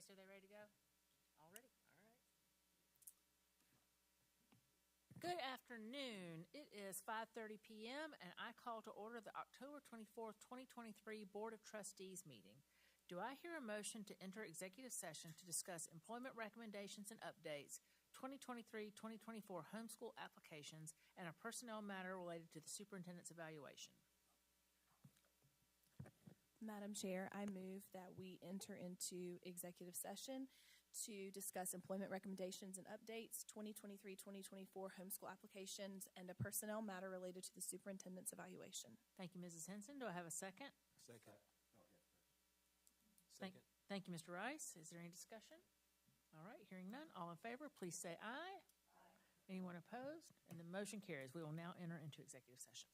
Rice, are they ready to go? All ready? All right. Good afternoon. It is 5:30 p.m. and I call to order the October 24th, 2023 Board of Trustees meeting. Do I hear a motion to enter executive session to discuss employment recommendations and updates, 2023-2024 homeschool applications, and a personnel matter related to the superintendent's evaluation? Madam Chair, I move that we enter into executive session to discuss employment recommendations and updates, 2023-2024 homeschool applications, and a personnel matter related to the superintendent's evaluation. Thank you, Mrs. Henson. Do I have a second? Second. Thank you, Mr. Rice. Is there any discussion? All right, hearing none. All in favor, please say aye. Aye. Anyone opposed? And the motion carries. We will now enter into executive session.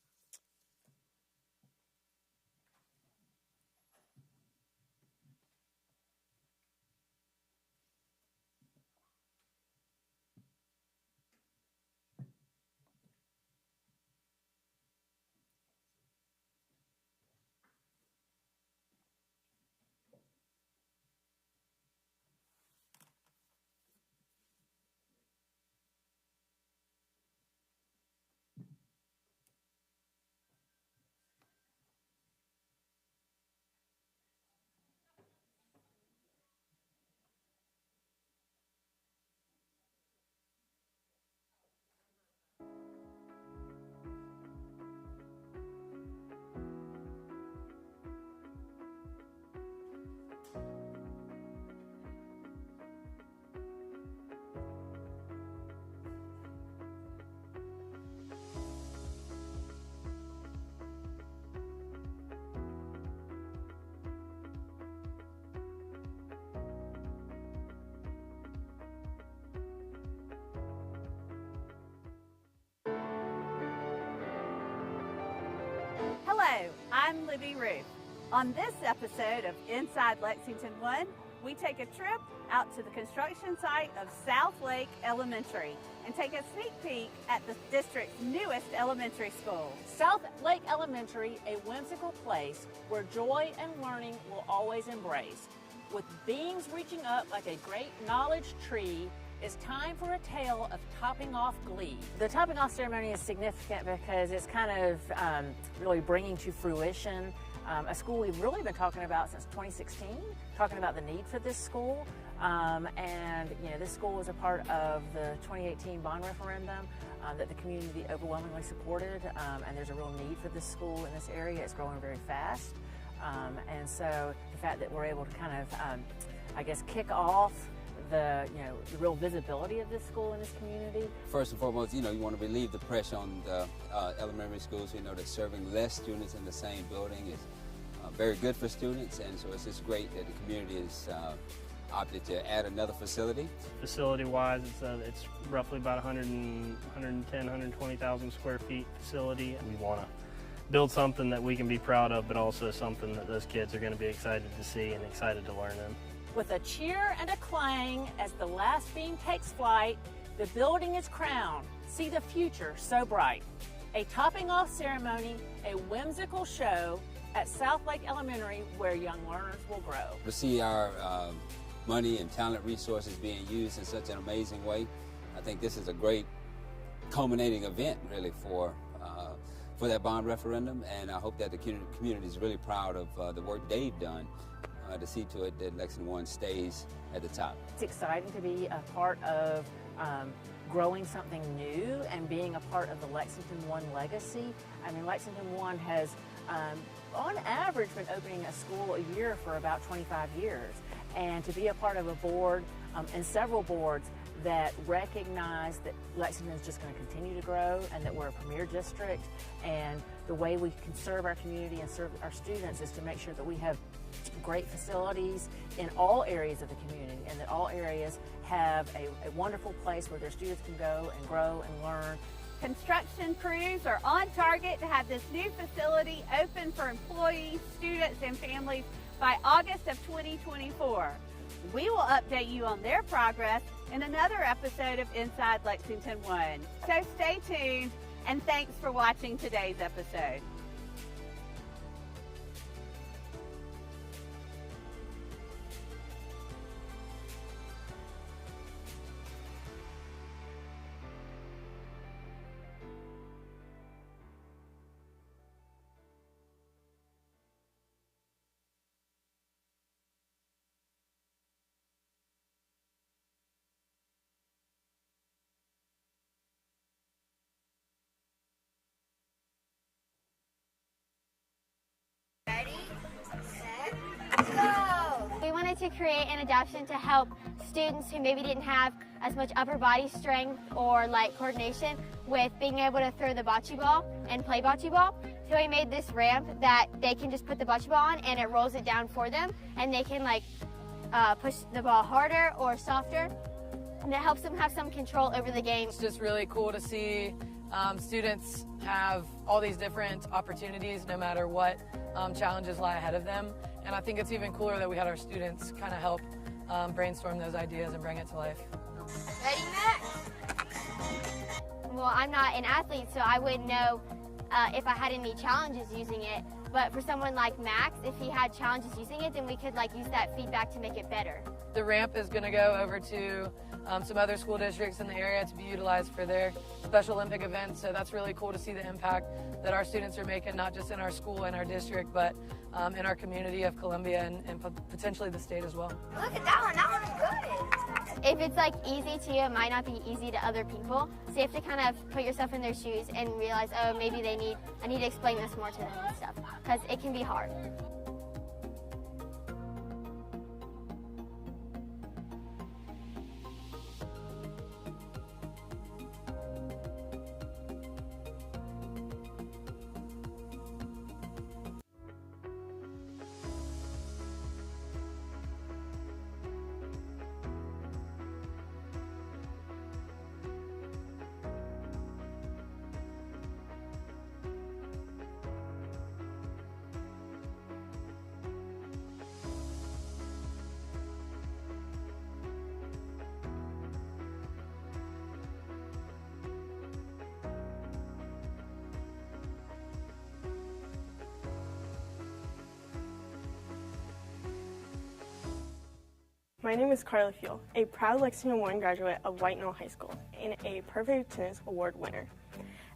Hello, I'm Libby Ruth. On this episode of Inside Lexington 1, we take a trip out to the construction site of South Lake Elementary and take a sneak peek at the district's newest elementary school. South Lake Elementary, a whimsical place where joy and learning will always embrace. With beams reaching up like a great knowledge tree, it's time for a tale of topping off glee. The topping off ceremony is significant because it's kind of really bringing to fruition a school we've really been talking about since 2016, talking about the need for this school. And you know, this school was a part of the 2018 bond referendum that the community overwhelmingly supported, and there's a real need for this school in this area. It's growing very fast. And so the fact that we're able to kind of, I guess, kick off the real visibility of this school in this community. First and foremost, you want to relieve the pressure on the elementary schools. That serving less students in the same building is very good for students, and so it's just great that the community is opted to add another facility. Facility-wise, it's roughly about 110,000 square feet facility. We want to build something that we can be proud of, but also something that those kids are going to be excited to see and excited to learn in. With a cheer and a clang as the last beam takes flight, the building is crowned. See the future so bright. A topping off ceremony, a whimsical show at South Lake Elementary where young learners will grow. To see our money and talent resources being used in such an amazing way, I think this is a great culminating event really for that bond referendum, and I hope that the community is really proud of the work they've done to see to it that Lexington 1 stays at the top. It's exciting to be a part of growing something new and being a part of the Lexington 1 legacy. I mean, Lexington 1 has, on average, been opening a school a year for about 25 years. And to be a part of a board and several boards that recognize that Lexington is just going to continue to grow and that we're a premier district, and the way we can serve our community and serve our students is to make sure that we have great facilities in all areas of the community, and that all areas have a wonderful place where their students can go and grow and learn. Construction crews are on target to have this new facility open for employees, students, and families by August of 2024. We will update you on their progress in another episode of Inside Lexington 1. So stay tuned, and thanks for watching today's episode. Ready, set, go! We wanted to create an adaptation to help students who maybe didn't have as much upper body strength or like coordination with being able to throw the bocce ball and play bocce ball. So we made this ramp that they can just put the bocce ball on and it rolls it down for them, and they can like push the ball harder or softer, and it helps them have some control over the game. It's just really cool to see students have all these different opportunities no matter what challenges lie ahead of them. And I think it's even cooler that we had our students kind of help brainstorm those ideas and bring it to life. Ready, Max? Well, I'm not an athlete, so I wouldn't know if I had any challenges using it. But for someone like Max, if he had challenges using it, then we could like use that feedback to make it better. The ramp is going to go over to some other school districts in the area to be utilized for their Special Olympic events. So that's really cool to see the impact that our students are making, not just in our school and our district, but in our community of Columbia and potentially the state as well. Look at that one. That one is good. If it's like easy to you, it might not be easy to other people. So you have to kind of put yourself in their shoes and realize, oh, maybe I need to explain this more to them and stuff, because it can be hard. My name is Carla Fuel, a proud Lexington Warren graduate of White Knoll High School and a Perfect Attendance Award winner.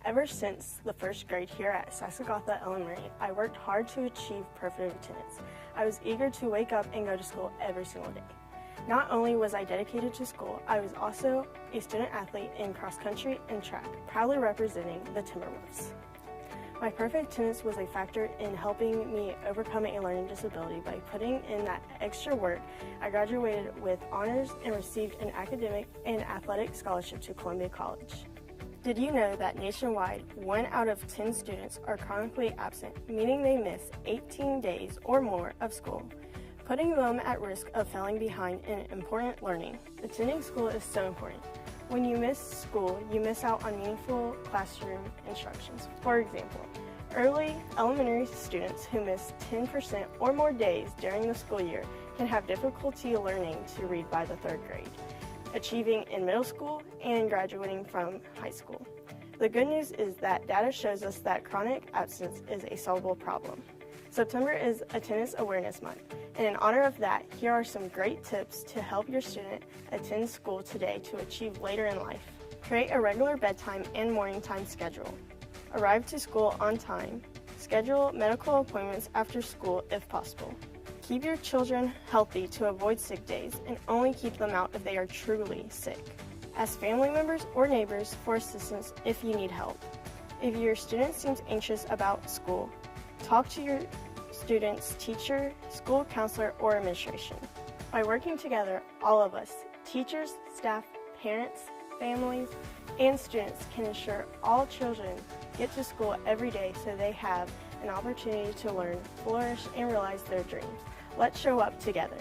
Ever since the first grade here at Sassagotha Elementary, I worked hard to achieve perfect attendance. I was eager to wake up and go to school every single day. Not only was I dedicated to school, I was also a student athlete in cross country and track, proudly representing the Timberwolves. My perfect attendance was a factor in helping me overcome a learning disability. By putting in that extra work, I graduated with honors and received an academic and athletic scholarship to Columbia College. Did you know that nationwide, 1 out of 10 students are chronically absent, meaning they miss 18 days or more of school, putting them at risk of falling behind in important learning? Attending school is so important. When you miss school, you miss out on meaningful classroom instructions. For example, early elementary students who miss 10% or more days during the school year can have difficulty learning to read by the 3rd grade, achieving in middle school and graduating from high school. The good news is that data shows us that chronic absence is a solvable problem. September is Attendance Awareness Month, and in honor of that, here are some great tips to help your student attend school today to achieve later in life. Create a regular bedtime and morning time schedule. Arrive to school on time. Schedule medical appointments after school if possible. Keep your children healthy to avoid sick days, and only keep them out if they are truly sick. Ask family members or neighbors for assistance if you need help. If your student seems anxious about school, talk to your student's teacher, school counselor, or administration. By working together, all of us, teachers, staff, parents, families, and students, can ensure all children get to school every day so they have an opportunity to learn, flourish, and realize their dreams. Let's show up together.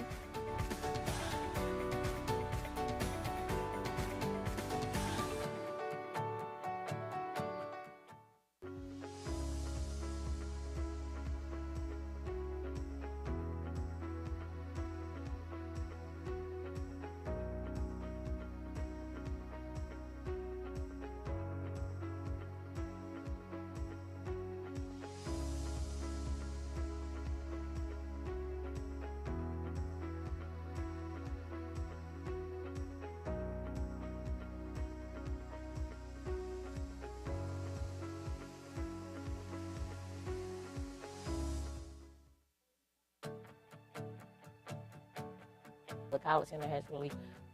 The College Center has really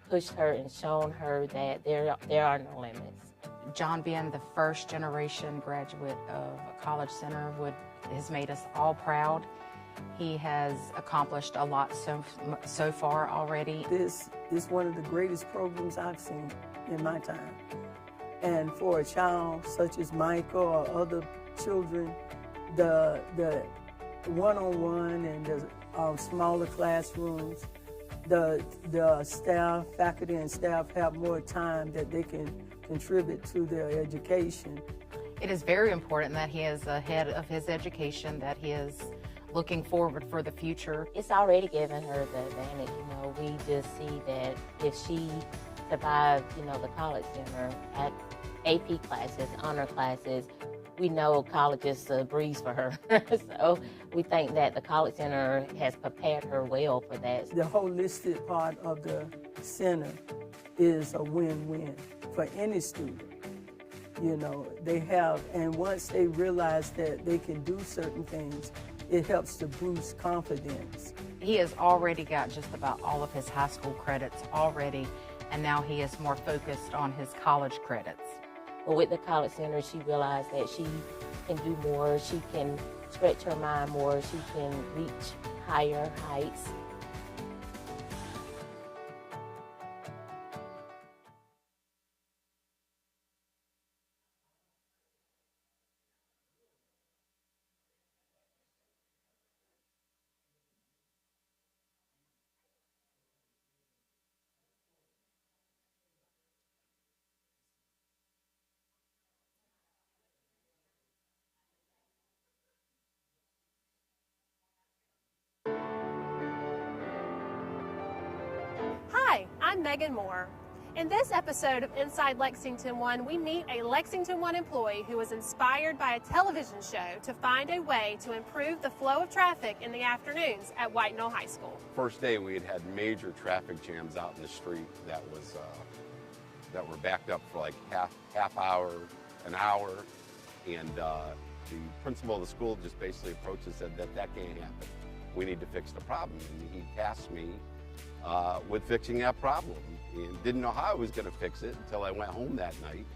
pushed her and shown her that there are no limits. John being the first generation graduate of College Center has made us all proud. He has accomplished a lot so far already. This is one of the greatest programs I've seen in my time. And for a child such as Michael or other children, the one-on-one and the smaller classrooms, the staff, faculty and staff have more time that they can contribute to their education. It is very important that he is ahead of his education, that he is looking forward for the future. It's already given her the advantage. We just see that if she survives, the college center at AP classes, honor classes, we know college is a breeze for her. So we think that the college center has prepared her well for that. The holistic part of the center is a win-win for any student. They have, and once they realize that they can do certain things, it helps to boost confidence. He has already got just about all of his high school credits already, and now he is more focused on his college credits. But with the college center, she realized that she can do more, she can stretch her mind more, she can reach higher heights. Hi, I'm Megan Moore. In this episode of Inside Lexington One, we meet a Lexington One employee who was inspired by a television show to find a way to improve the flow of traffic in the afternoons at White Knoll High School. First day, we had major traffic jams out in the street that were backed up for like half hour, an hour, and the principal of the school just basically approached and said that can't happen. We need to fix the problem, and he tasked me with fixing that problem, and didn't know how I was going to fix it until I went home that night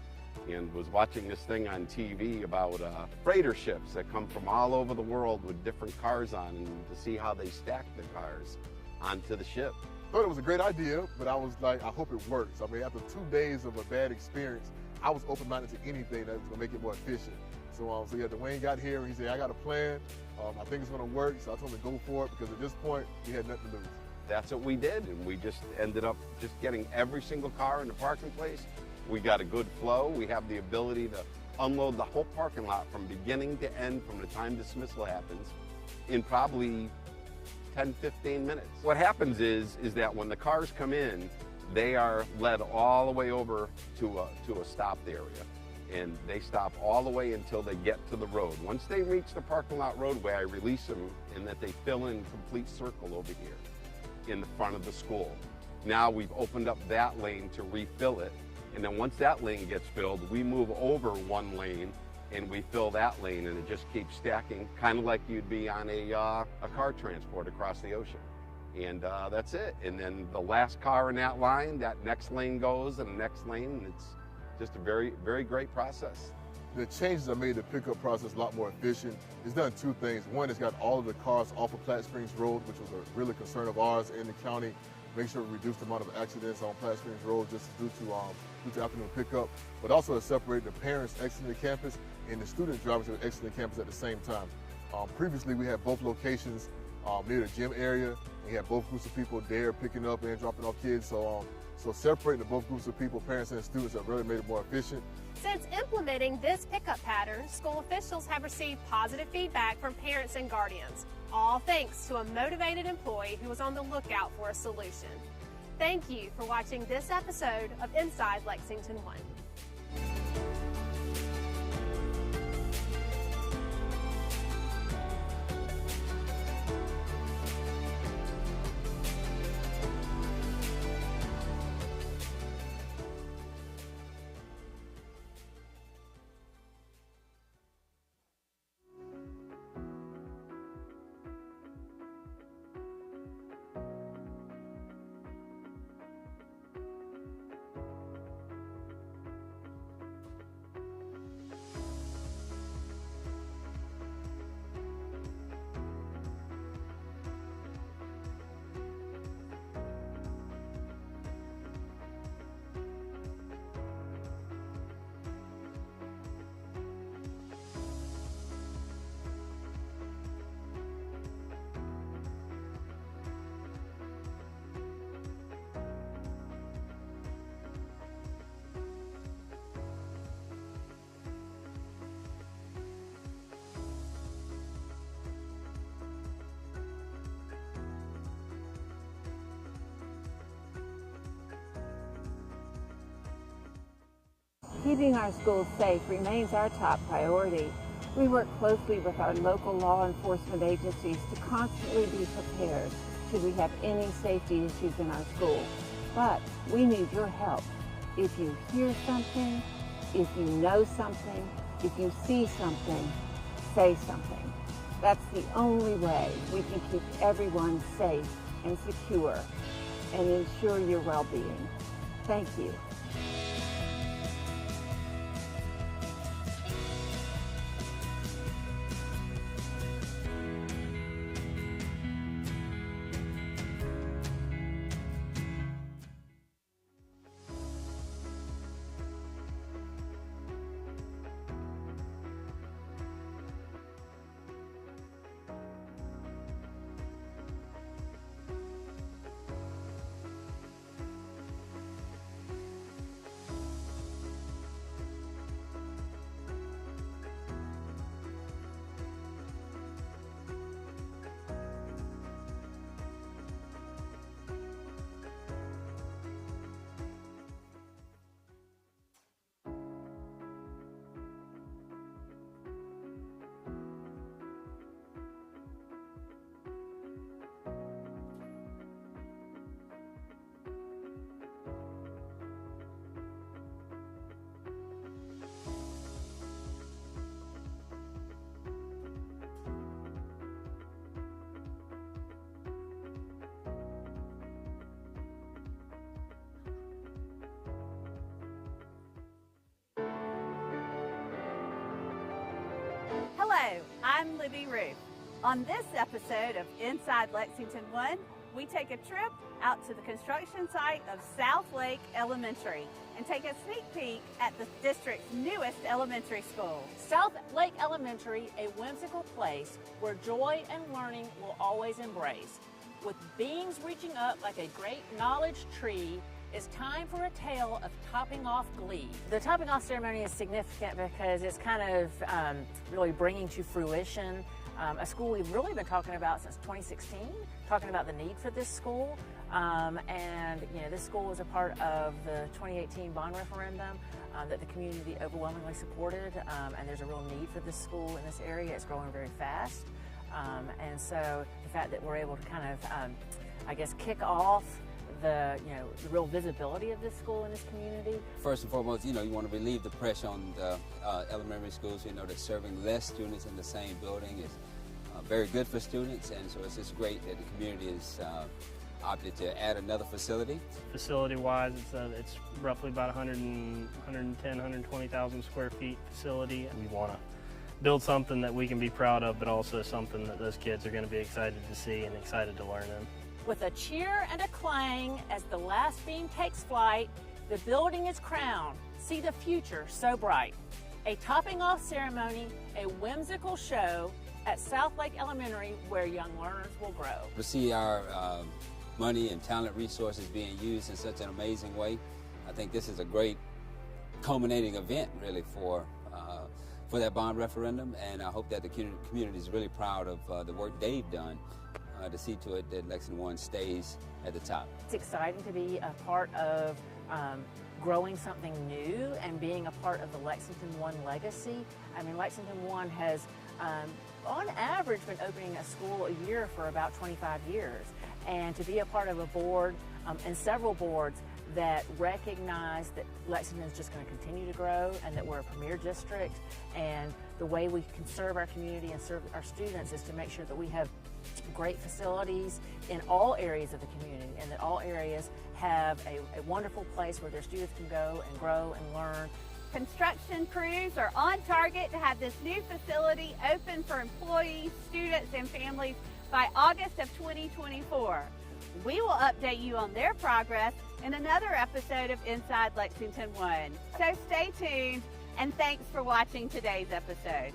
and was watching this thing on TV about freighter ships that come from all over the world with different cars on, and to see how they stack the cars onto the ship. I thought it was a great idea, but I was like, I hope it works. I mean, after 2 days of a bad experience, I was open-minded to anything that was going to make it more efficient. So yeah, Dwayne got here and he said, I got a plan. I think it's going to work. So I told him to go for it, because at this point, we had nothing to lose. That's what we did, and we just ended up just getting every single car in the parking place. We got a good flow. We have the ability to unload the whole parking lot from beginning to end, from the time dismissal happens, in probably 10, 15 minutes. What happens is that when the cars come in, they are led all the way over to a stopped area, and they stop all the way until they get to the road. Once they reach the parking lot roadway, I release them, and that they fill in a complete circle over here in the front of the school. Now we've opened up that lane to refill it, and then once that lane gets filled, we move over one lane and we fill that lane, and it just keeps stacking, kind of like you'd be on a car transport across the ocean. And that's it. And then the last car in that line, that next lane goes, and the next lane, and it's just a very, very great process. The changes I made the pickup process a lot more efficient. It's done 2 things. One, it's got all of the cars off of Platte Springs Road, which was a really concern of ours in the county. Make sure we reduce the amount of accidents on Platte Springs Road just due to afternoon pickup. But also to separate the parents exiting the campus and the student drivers that are exiting the campus at the same time. Previously, we had both locations near the gym area, and you had both groups of people there picking up and dropping off kids. So separating the both groups of people, parents and students, have really made it more efficient. Since implementing this pickup pattern, school officials have received positive feedback from parents and guardians, all thanks to a motivated employee who was on the lookout for a solution. Thank you for watching this episode of Inside Lexington One. Keeping our schools safe remains our top priority. We work closely with our local law enforcement agencies to constantly be prepared should we have any safety issues in our school. But we need your help. If you hear something, if you know something, if you see something, say something. That's the only way we can keep everyone safe and secure and ensure your well-being. Thank you. Hello, I'm Libby Ruth. On this episode of Inside Lexington 1, we take a trip out to the construction site of South Lake Elementary and take a sneak peek at the district's newest elementary school. South Lake Elementary, a whimsical place where joy and learning will always embrace. With beings reaching up like a great knowledge tree, it's time for a tale of topping off glee. The topping off ceremony is significant because it's kind of really bringing to fruition a school we've really been talking about since 2016, talking about the need for this school. And you know, this school was a part of the 2018 bond referendum that the community overwhelmingly supported, and there's a real need for this school in this area. It's growing very fast. And so the fact that we're able to kind of, I guess, kick off the real visibility of this school in this community. First and foremost, you want to relieve the pressure on the elementary schools. We know that serving less students in the same building is very good for students, and so it's just great that the community has opted to add another facility. Facility-wise, it's roughly about 110,000 square feet facility. We want to build something that we can be proud of, but also something that those kids are going to be excited to see and excited to learn in. With a cheer and a clang as the last beam takes flight, the building is crowned. See the future so bright. A topping off ceremony, a whimsical show at South Lake Elementary where young learners will grow. To see our money and talent resources being used in such an amazing way, I think this is a great culminating event really for that bond referendum, and I hope that the community is really proud of the work they've done to see to it that Lexington 1 stays at the top. It's exciting to be a part of growing something new and being a part of the Lexington 1 legacy. I mean, Lexington 1 has, on average, been opening a school a year for about 25 years. And to be a part of a board and several boards that recognize that Lexington is just going to continue to grow and that we're a premier district, and the way we can serve our community and serve our students is to make sure that we have great facilities in all areas of the community, and that all areas have a wonderful place where their students can go and grow and learn. Construction crews are on target to have this new facility open for employees, students, and families by August of 2024. We will update you on their progress in another episode of Inside Lexington 1. So stay tuned, and thanks for watching today's episode.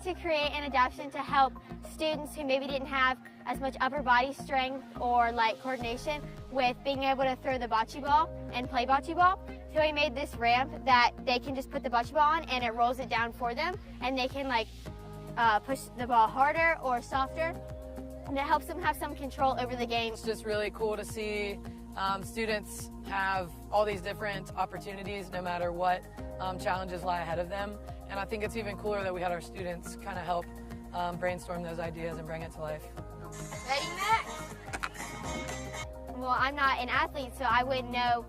to create an adaptation to help students who maybe didn't have as much upper body strength or like coordination with being able to throw the bocce ball and play bocce ball. So we made this ramp that they can just put the bocce ball on and it rolls it down for them, and they can like push the ball harder or softer, and it helps them have some control over the game. It's just really cool to see students have all these different opportunities no matter what challenges lie ahead of them. And I think it's even cooler that we had our students kind of help brainstorm those ideas and bring it to life. Ready, Max? Well, I'm not an athlete, so I wouldn't know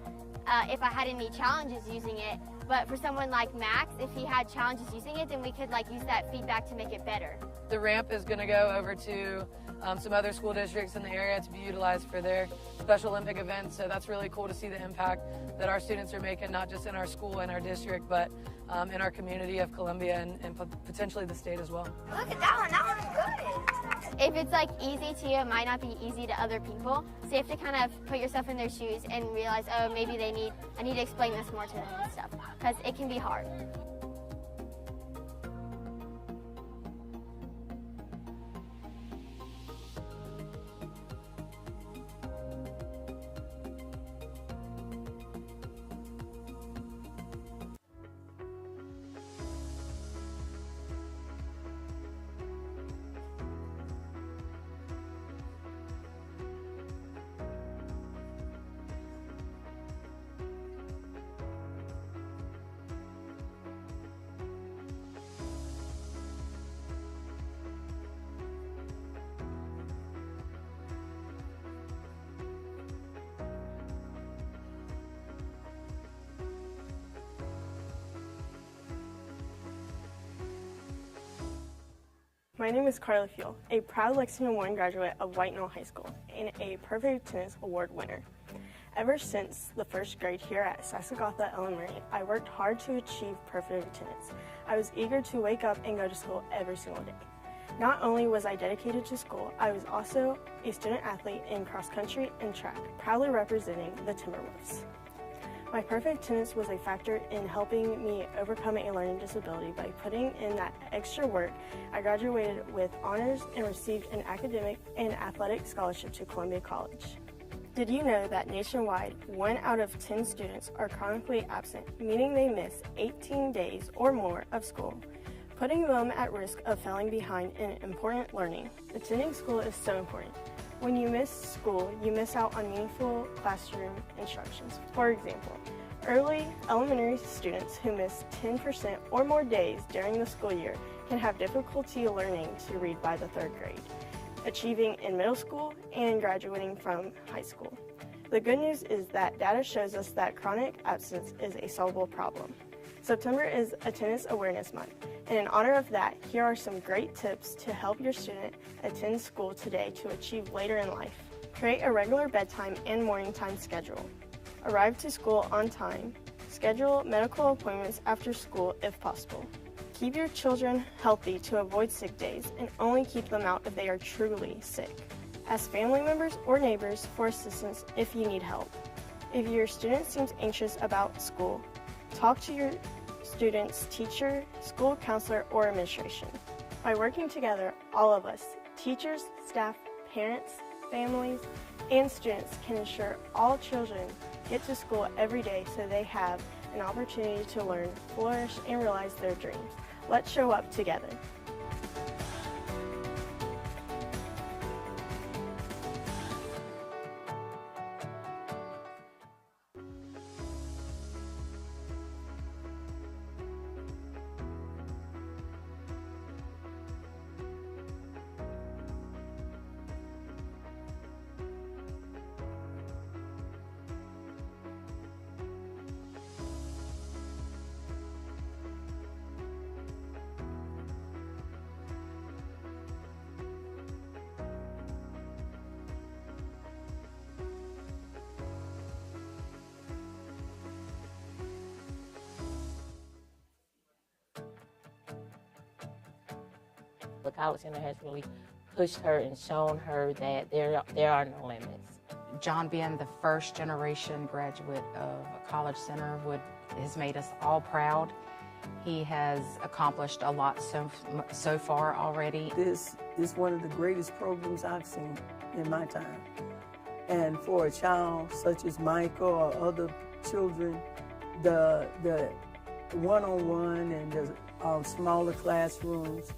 if I had any challenges using it. But for someone like Max, if he had challenges using it, then we could like use that feedback to make it better. The ramp is going to go over to some other school districts in the area to be utilized for their Special Olympic events. So that's really cool to see the impact that our students are making, not just in our school and our district, but in our community of Columbia and potentially the state as well. Look at that one. That one's good. If it's like easy to you, it might not be easy to other people. So you have to kind of put yourself in their shoes and realize, oh, maybe I need to explain this more to them and stuff, because it can be hard. My name is Carla Fuel, a proud Lexington 1 graduate of White Knoll High School and a Perfect Attendance Award winner. Ever since the first grade here at Sassagotha Elementary, I worked hard to achieve perfect attendance. I was eager to wake up and go to school every single day. Not only was I dedicated to school, I was also a student athlete in cross country and track, proudly representing the Timberwolves. My perfect attendance was a factor in helping me overcome a learning disability. By putting in that extra work, I graduated with honors and received an academic and athletic scholarship to Columbia College. Did you know that nationwide, 1 out of 10 students are chronically absent, meaning they miss 18 days or more of school, putting them at risk of falling behind in important learning? Attending school is so important. When you miss school, you miss out on meaningful classroom instructions. For example, early elementary students who miss 10% or more days during the school year can have difficulty learning to read by the 3rd grade, achieving in middle school and graduating from high school. The good news is that data shows us that chronic absence is a solvable problem. September is Attendance Awareness Month, and in honor of that, here are some great tips to help your student attend school today to achieve later in life. Create a regular bedtime and morning time schedule. Arrive to school on time. Schedule medical appointments after school if possible. Keep your children healthy to avoid sick days, and only keep them out if they are truly sick. Ask family members or neighbors for assistance if you need help. If your student seems anxious about school, talk to your student's teacher, school counselor, or administration. By working together, all of us, teachers, staff, parents, families, and students, can ensure all children get to school every day so they have an opportunity to learn, flourish, and realize their dreams. Let's show up together. The College Center has really pushed her and shown her that there are no limits. John being the first generation graduate of a College Center has made us all proud, He has accomplished a lot so far already. This is one of the greatest programs I've seen in my time. And for a child such as Michael or other children, the one-on-one and the smaller classrooms,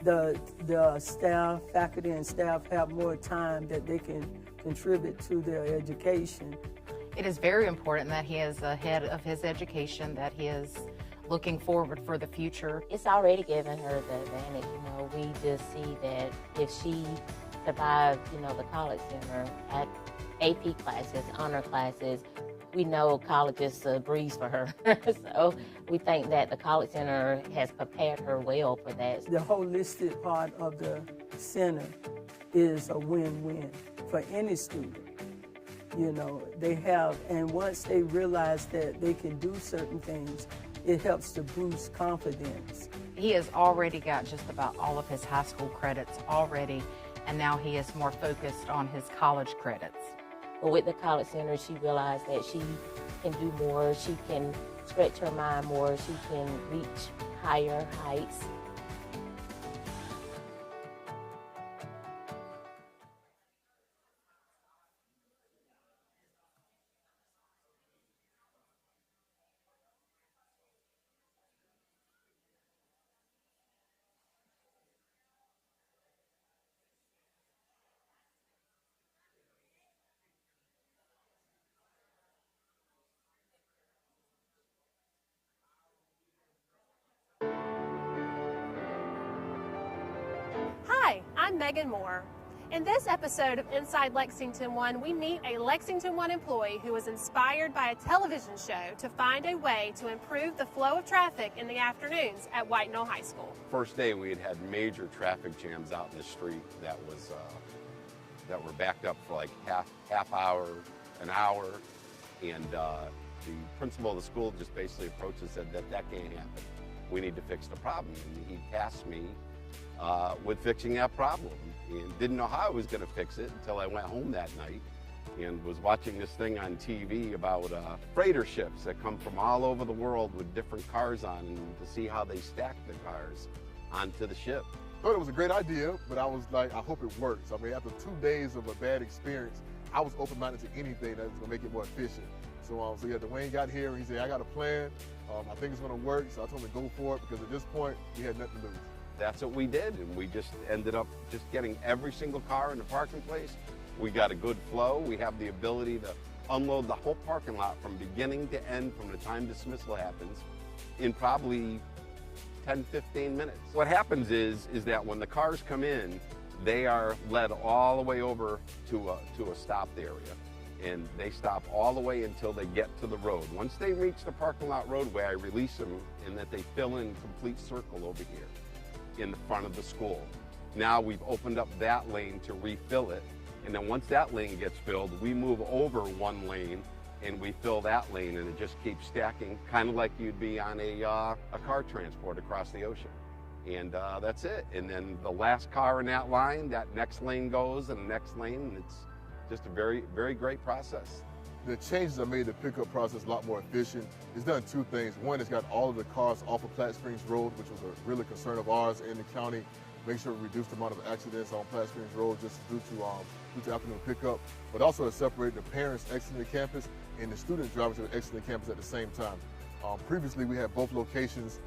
the staff, faculty and staff have more time that they can contribute to their education. It is very important that he is ahead of his education, that he is looking forward for the future. It's already given her the advantage. We just see that if she survived, the college center at AP classes, honor classes, we know college is a breeze for her. So we think that the college center has prepared her well for that. The holistic part of the center is a win-win for any student. They have, and once they realize that they can do certain things, it helps to boost confidence. He has already got just about all of his high school credits already, and now he is more focused on his college credits. But with the college center, she realized that she can do more, she can stretch her mind more, she can reach higher heights. Hi, I'm Megan Moore. In this episode of Inside Lexington One, we meet a Lexington One employee who was inspired by a television show to find a way to improve the flow of traffic in the afternoons at White Knoll High School. First day we had major traffic jams out in the street that were backed up for like half hour, an hour, and the principal of the school just basically approached and said that can't happen. We need to fix the problem. And he tasked me with fixing that problem, and didn't know how I was going to fix it until I went home that night and was watching this thing on TV about freighter ships that come from all over the world with different cars on, and to see how they stack the cars onto the ship. I thought it was a great idea, but I was like, I hope it works. I mean, after 2 days of a bad experience, I was open-minded to anything that was going to make it more efficient. So yeah, Dwayne got here and he said, I got a plan. I think it's going to work. So I told him to go for it, because at this point, we had nothing to lose. That's what we did, and we just ended up just getting every single car in the parking place. We got a good flow. We have the ability to unload the whole parking lot from beginning to end, from the time dismissal happens, in probably 10, 15 minutes. What happens is that when the cars come in, they are led all the way over to a stopped area, and they stop all the way until they get to the road. Once they reach the parking lot roadway, I release them, and that they fill in a complete circle over here in the front of the school. Now we've opened up that lane to refill it, and then once that lane gets filled, we move over one lane and we fill that lane, and it just keeps stacking, kind of like you'd be on a car transport across the ocean. And that's it. And then the last car in that line, that next lane goes, and the next lane, and it's just a very, very great process. The changes have made the pickup process a lot more efficient. It's done 2 things. One, it's got all of the cars off of Platte Springs Road, which was a really concern of ours in the county. Make sure we reduce the amount of accidents on Platte Springs Road just due to afternoon pickup, but also to separate the parents exiting the campus and the student drivers that are exiting the campus at the same time. Previously, we had both locations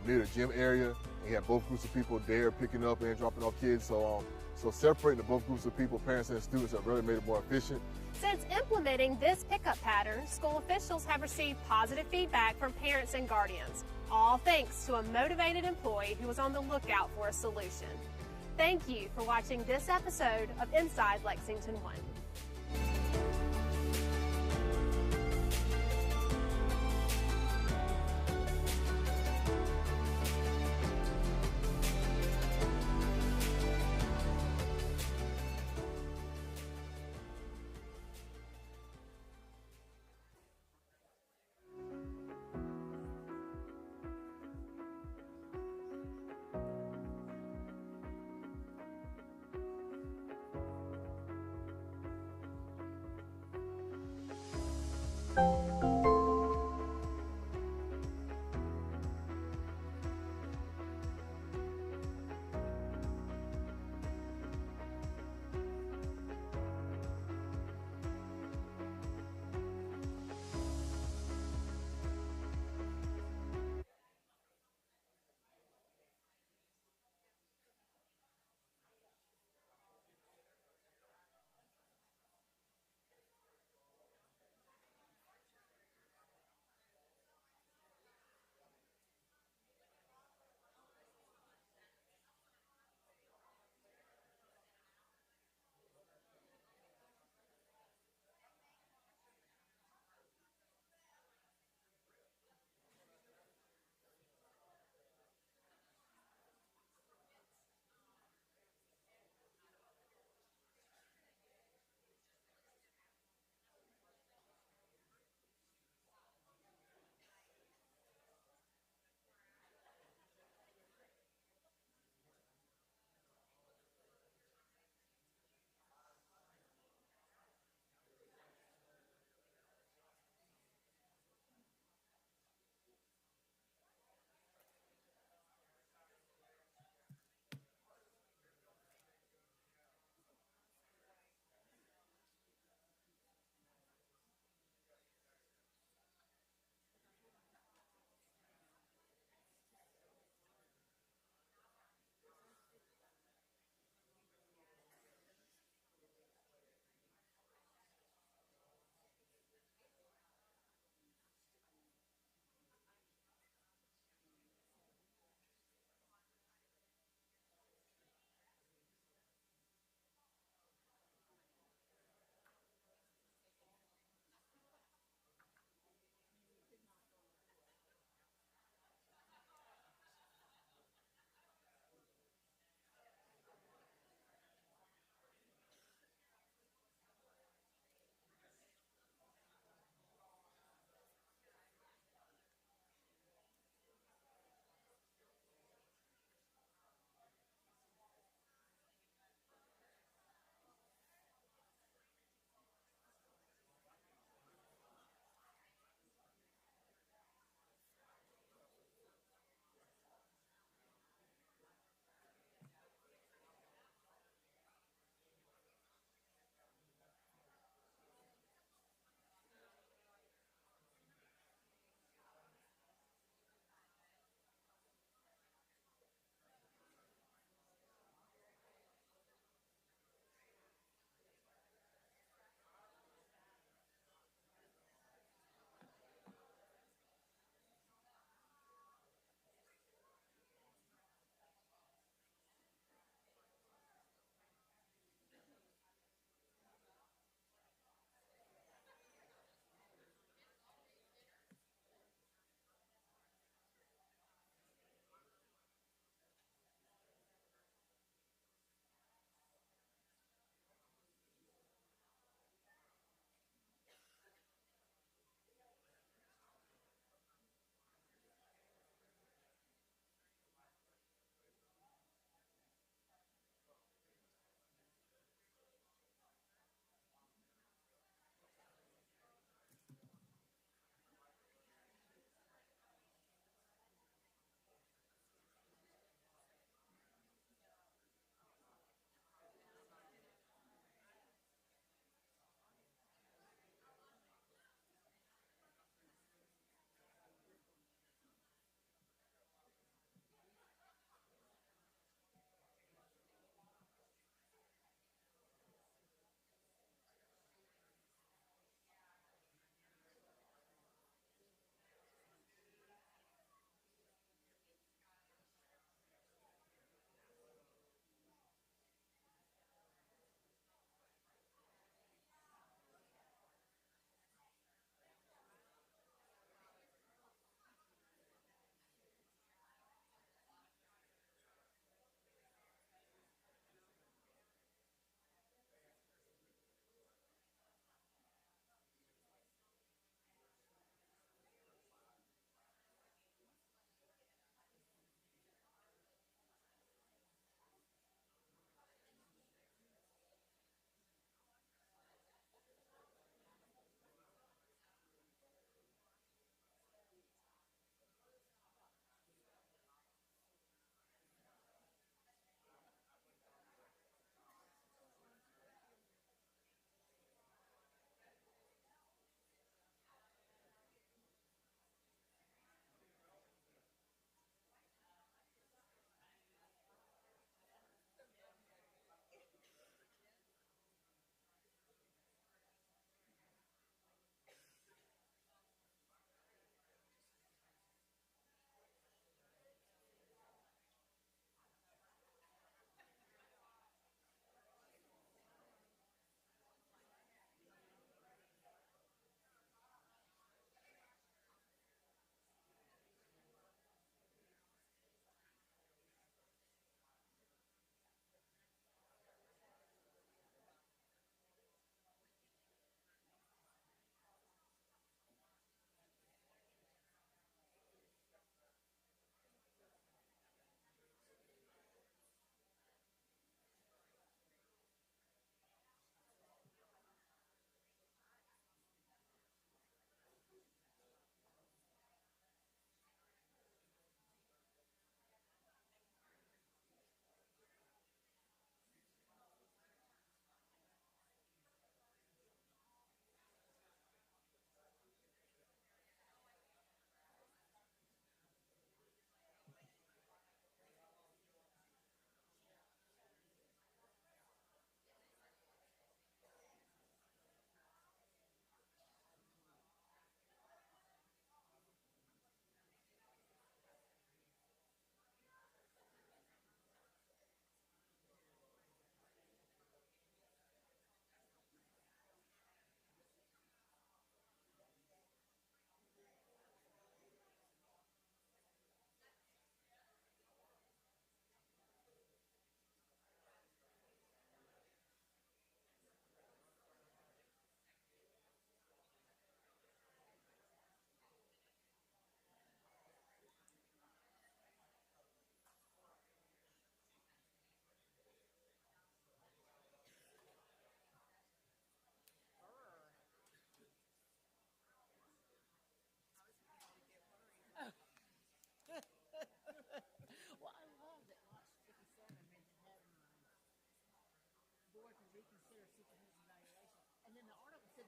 near the gym area, and you had both groups of people there picking up and dropping off kids. So separating the both groups of people, parents and students, have really made it more efficient. Since implementing this pickup pattern, school officials have received positive feedback from parents and guardians, all thanks to a motivated employee who was on the lookout for a solution. Thank you for watching this episode of Inside Lexington One.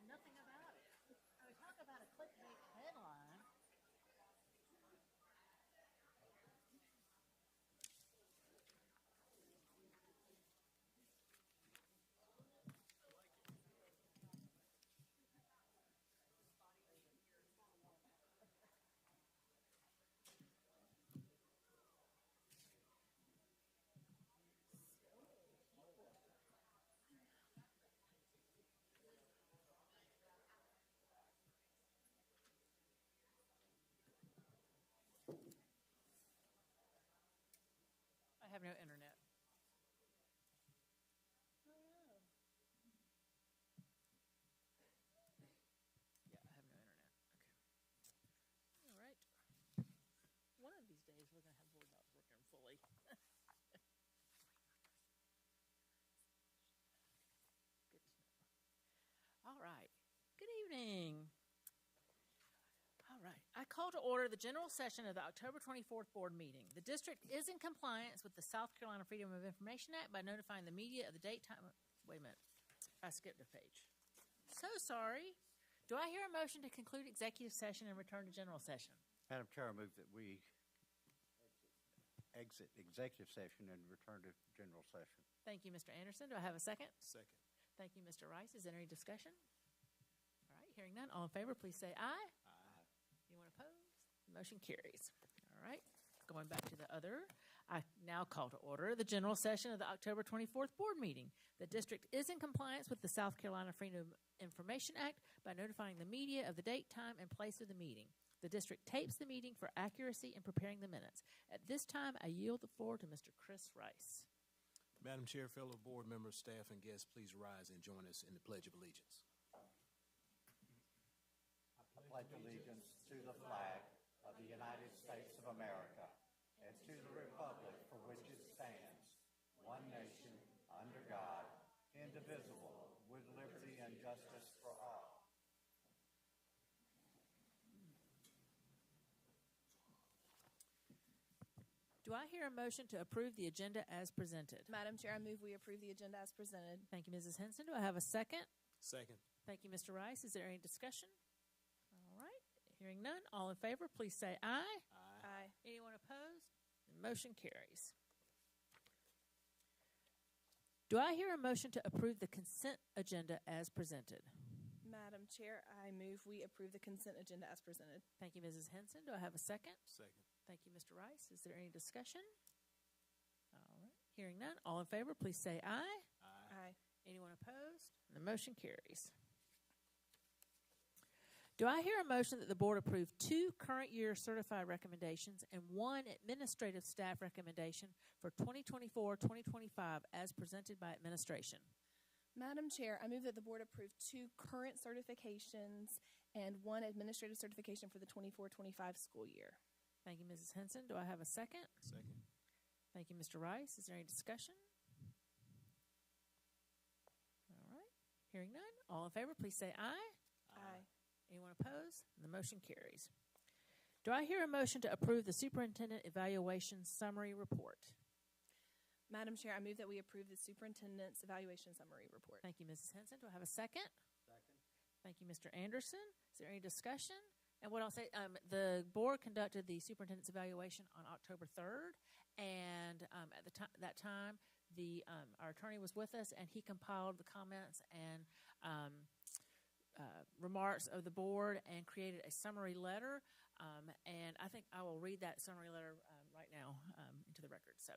nothing about it. I would talk about a clickbait headline. I have no internet. Yeah, I have no internet. Okay. All right. One of these days, we're going to have Board Docs working fully. Good to know. All right. Good evening. All right. I call to order the general session of the October 24th board meeting. The district is in compliance with the South Carolina Freedom of Information Act by notifying the media of the date, time. Wait a minute. I skipped a page. So sorry. Do I hear a motion to conclude executive session and return to general session? Madam Chair, I move that we exit executive session and return to general session. Thank you, Mr. Anderson. Do I have a second? Second. Thank you, Mr. Rice. Is there any discussion? All right. Hearing none. All in favor, please say aye. Aye. Anyone opposed? The motion carries. All right. Going back to the other, I now call to order the general session of the October 24th board meeting. The district is in compliance with the South Carolina Freedom of Information Act by notifying the media of the date, time, and place of the meeting. The district tapes the meeting for accuracy in preparing the minutes. At this time, I yield the floor to Mr. Chris Rice. Madam Chair, fellow board members, staff, and guests, please rise and join us in the Pledge of Allegiance. I pledge allegiance to the flag of the United States of America and to the republic for which it stands, one nation, under God, indivisible, with liberty and justice for all. Do I hear a motion to approve the agenda as presented? Madam Chair, I move we approve the agenda as presented. Thank you, Mrs. Henson. Do I have a second? Second. Thank you, Mr. Rice. Is there any discussion? All right. Hearing none. All in favor, please say aye. Aye. Aye. Anyone opposed? The motion carries. Do I hear a motion to approve the consent agenda as presented? Madam Chair, I move we approve the consent agenda as presented. Thank you, Mrs. Henson. Do I have a second? Second. Thank you, Mr. Rice. Is there any discussion? All right. Hearing none. All in favor, please say aye. Aye. Aye. Anyone opposed? The motion carries. Do I hear a motion that the board approve 2 current year certified recommendations and 1 administrative staff recommendation for 2024-2025 as presented by administration? Madam Chair, I move that the board approve 2 current certifications and 1 administrative certification for the 24-25 school year. Thank you, Mrs. Henson. Do I have a second? Second. Thank you, Mr. Rice. Is there any discussion? All right. Hearing none. All in favor, please say aye. Aye. Anyone opposed? The motion carries. Do I hear a motion to approve the superintendent evaluation summary report? Madam Chair, I move that we approve the superintendent's evaluation summary report. Thank you, Mrs. Henson. Do I have a second? Second. Thank you, Mr. Anderson. Is there any discussion? And what I'll say, the board conducted the superintendent's evaluation on October 3rd, and at that time, our attorney was with us, and he compiled the comments and remarks of the board and created a summary letter. And I think I will read that summary letter right now into the record. So,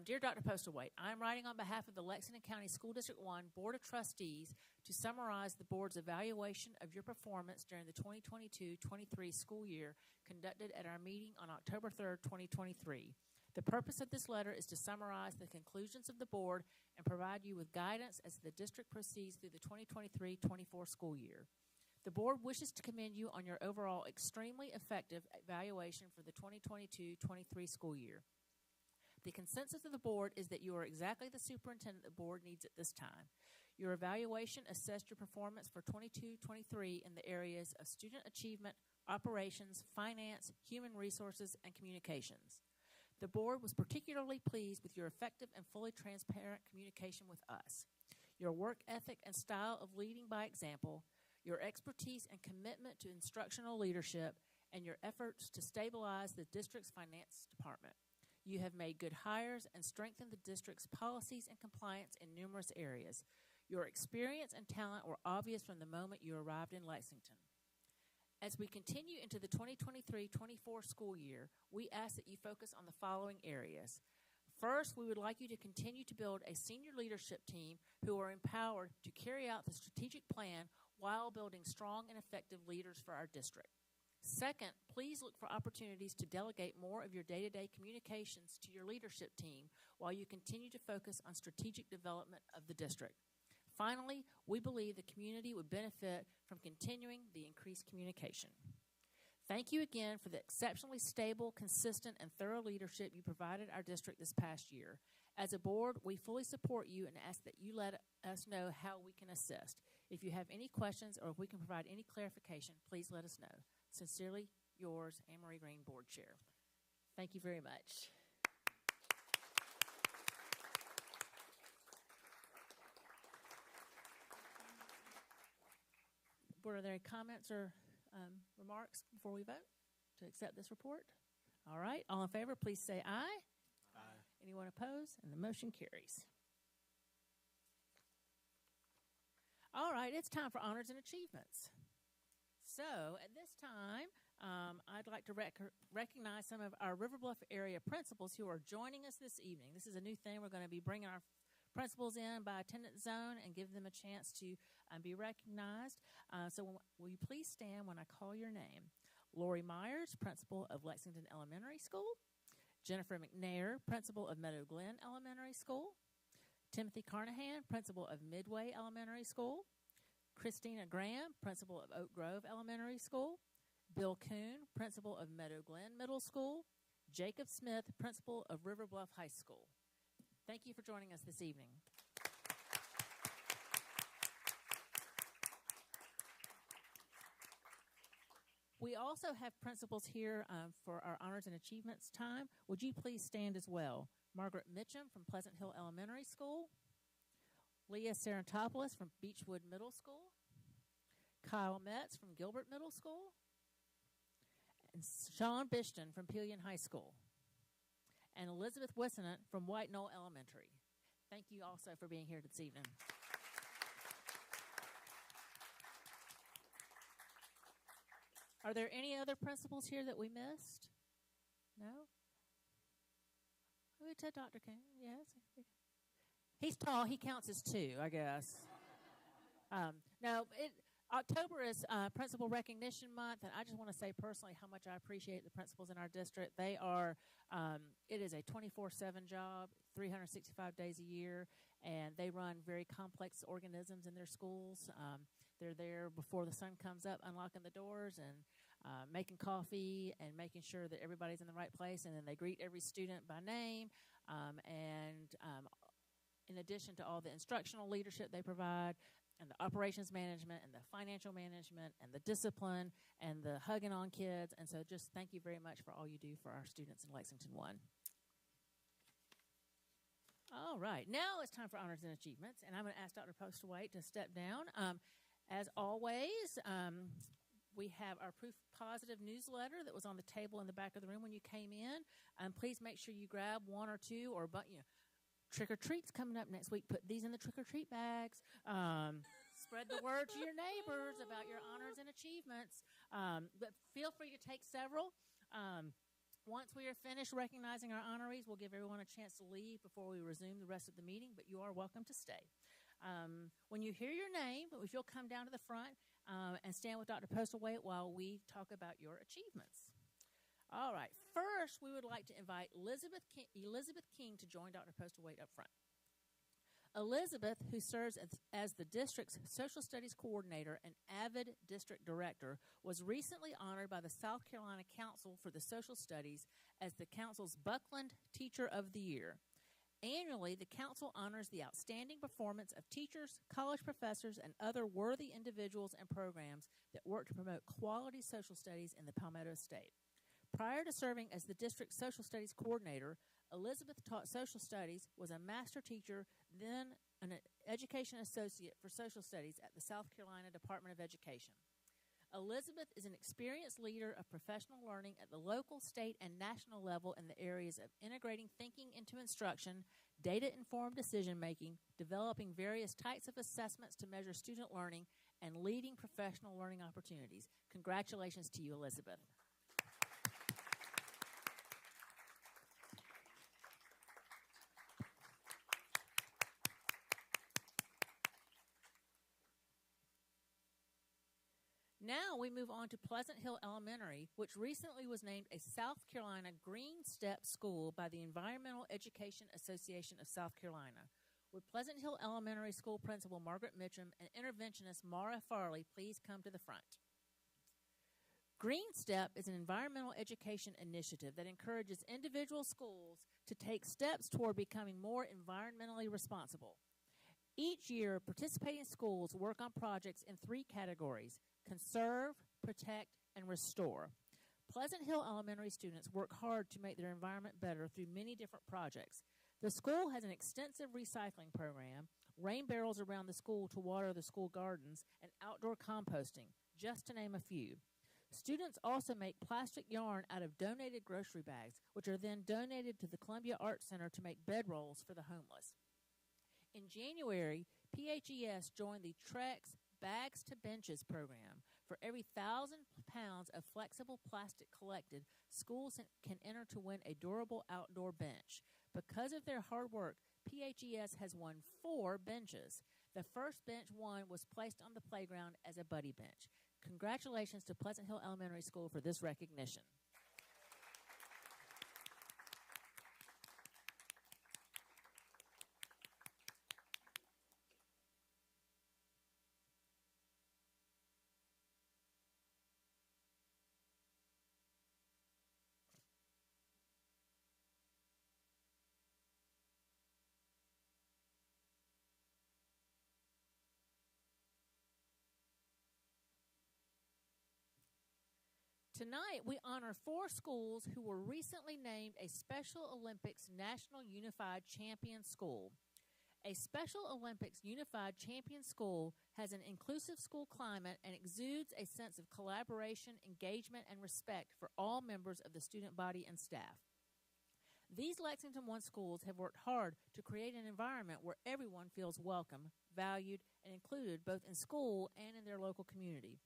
dear Dr. Postlewaite, I'm writing on behalf of the Lexington County School District 1 Board of Trustees to summarize the board's evaluation of your performance during the 2022-23 school year conducted at our meeting on October 3rd, 2023. The purpose of this letter is to summarize the conclusions of the board and provide you with guidance as the district proceeds through the 2023-24 school year. The board wishes to commend you on your overall extremely effective evaluation for the 2022-23 school year. The consensus of the board is that you are exactly the superintendent the board needs at this time. Your evaluation assessed your performance for 22-23 in the areas of student achievement, operations, finance, human resources, and communications. The board was particularly pleased with your effective and fully transparent communication with us. Your work ethic and style of leading by example, your expertise and commitment to instructional leadership, and your efforts to stabilize the district's finance department. You have made good hires and strengthened the district's policies and compliance in numerous areas. Your experience and talent were obvious from the moment you arrived in Lexington. As we continue into the 2023-24 school year, we ask that you focus on the following areas. First, we would like you to continue to build a senior leadership team who are empowered to carry out the strategic plan while building strong and effective leaders for our district. Second, please look for opportunities to delegate more of your day-to-day communications to your leadership team while you continue to focus on strategic development of the district. Finally, we believe the community would benefit from continuing the increased communication. Thank you again for the exceptionally stable, consistent, and thorough leadership you provided our district this past year. As a board, we fully support you and ask that you let us know how we can assist. If you have any questions or if we can provide any clarification, please let us know. Sincerely, yours, Anne Marie Green, Board Chair. Thank you very much. Board, are there any comments or remarks before we vote to accept this report? All right. All in favor, please say aye. Aye. Anyone opposed? And the motion carries. All right. It's time for honors and achievements. So at this time, I'd like to recognize some of our River Bluff area principals who are joining us this evening. This is a new thing. We're going to be bringing our principals in by attendance zone and give them a chance to be recognized. So will you please stand when I call your name? Lori Myers, principal of Lexington Elementary School. Jennifer McNair, principal of Meadow Glen Elementary School. Timothy Carnahan, principal of Midway Elementary School. Christina Graham, principal of Oak Grove Elementary School. Bill Kuhn, principal of Meadow Glen Middle School. Jacob Smith, principal of River Bluff High School. Thank you for joining us this evening. We also have principals here for our honors and achievements time. Would you please stand as well? Margaret Mitchum from Pleasant Hill Elementary School. Leah Sarantopoulos from Beechwood Middle School. Kyle Metz from Gilbert Middle School. And Sean Bishton from Pillion High School. And Elizabeth Wissenant from White Knoll Elementary. Thank you also for being here this evening. Are there any other principals here that we missed? No? We said Dr. King. Yes. He's tall. He counts as two, I guess. October is Principal Recognition Month, and I just want to say personally how much I appreciate the principals in our district. They are, it is a 24/7 job, 365 days a year, and they run very complex organisms in their schools. They're there before the sun comes up, unlocking the doors and making coffee and making sure that everybody's in the right place, and then they greet every student by name. In addition to all the instructional leadership they provide, and the operations management, and the financial management, and the discipline, and the hugging on kids. And so just thank you very much for all you do for our students in Lexington 1. All right. Now it's time for honors and achievements. And I'm going to ask Dr. Postlewaite to step down. As always, we have our Proof Positive newsletter that was on the table in the back of the room when you came in. Please make sure you grab one or two, or trick-or-treat's coming up next week. Put these in the trick-or-treat bags. Spread the word to your neighbors about your honors and achievements. But feel free to take several. Once we are finished recognizing our honorees, we'll give everyone a chance to leave before we resume the rest of the meeting, but you are welcome to stay. When you hear your name, if you'll come down to the front and stand with Dr. Postlewaite while we talk about your achievements. All right. First, we would like to invite Elizabeth King to join Dr. Postlewaite up front. Elizabeth, who serves as the district's social studies coordinator and avid district director, was recently honored by the South Carolina Council for the Social Studies as the council's Buckland Teacher of the Year. Annually, the council honors the outstanding performance of teachers, college professors, and other worthy individuals and programs that work to promote quality social studies in the Palmetto State. Prior to serving as the district's social studies coordinator, Elizabeth taught social studies, was a master teacher, then an education associate for social studies at the South Carolina Department of Education. Elizabeth is an experienced leader of professional learning at the local, state, and national level in the areas of integrating thinking into instruction, data-informed decision-making, developing various types of assessments to measure student learning, and leading professional learning opportunities. Congratulations to you, Elizabeth. Now we move on to Pleasant Hill Elementary, which recently was named a South Carolina Green Step School by the Environmental Education Association of South Carolina. Would Pleasant Hill Elementary School Principal Margaret Mitchum and interventionist Mara Farley please come to the front? Green Step is an environmental education initiative that encourages individual schools to take steps toward becoming more environmentally responsible. Each year, participating schools work on projects in 3 categories: conserve, protect, and restore. Pleasant Hill Elementary students work hard to make their environment better through many different projects. The school has an extensive recycling program, rain barrels around the school to water the school gardens, and outdoor composting, just to name a few. Students also make plastic yarn out of donated grocery bags, which are then donated to the Columbia Arts Center to make bedrolls for the homeless. In January, PHES joined the TREX Bags to Benches program. For every 1,000 pounds of flexible plastic collected, schools can enter to win a durable outdoor bench. Because of their hard work, PHES has won 4 benches. The first bench won was placed on the playground as a buddy bench. Congratulations to Pleasant Hill Elementary School for this recognition. Tonight, we honor 4 schools who were recently named a Special Olympics National Unified Champion School. A Special Olympics Unified Champion School has an inclusive school climate and exudes a sense of collaboration, engagement, and respect for all members of the student body and staff. These Lexington I schools have worked hard to create an environment where everyone feels welcome, valued, and included both in school and in their local community.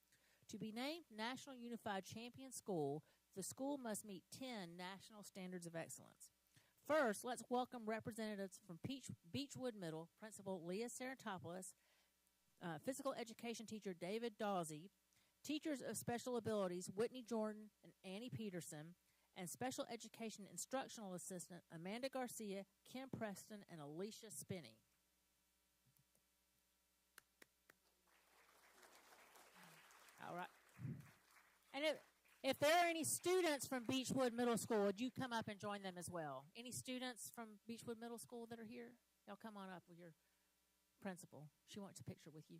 To be named National Unified Champion School, the school must meet 10 national standards of excellence. First, let's welcome representatives from Beechwood Middle, Principal Leah Saratopoulos, Physical Education Teacher David Dawsey, Teachers of Special Abilities Whitney Jordan and Annie Peterson, and Special Education Instructional Assistant Amanda Garcia, Kim Preston, and Alicia Spinney. All right. And if there are any students from Beechwood Middle School, would you come up and join them as well? Any students from Beechwood Middle School that are here? Y'all come on up with your principal. She wants a picture with you.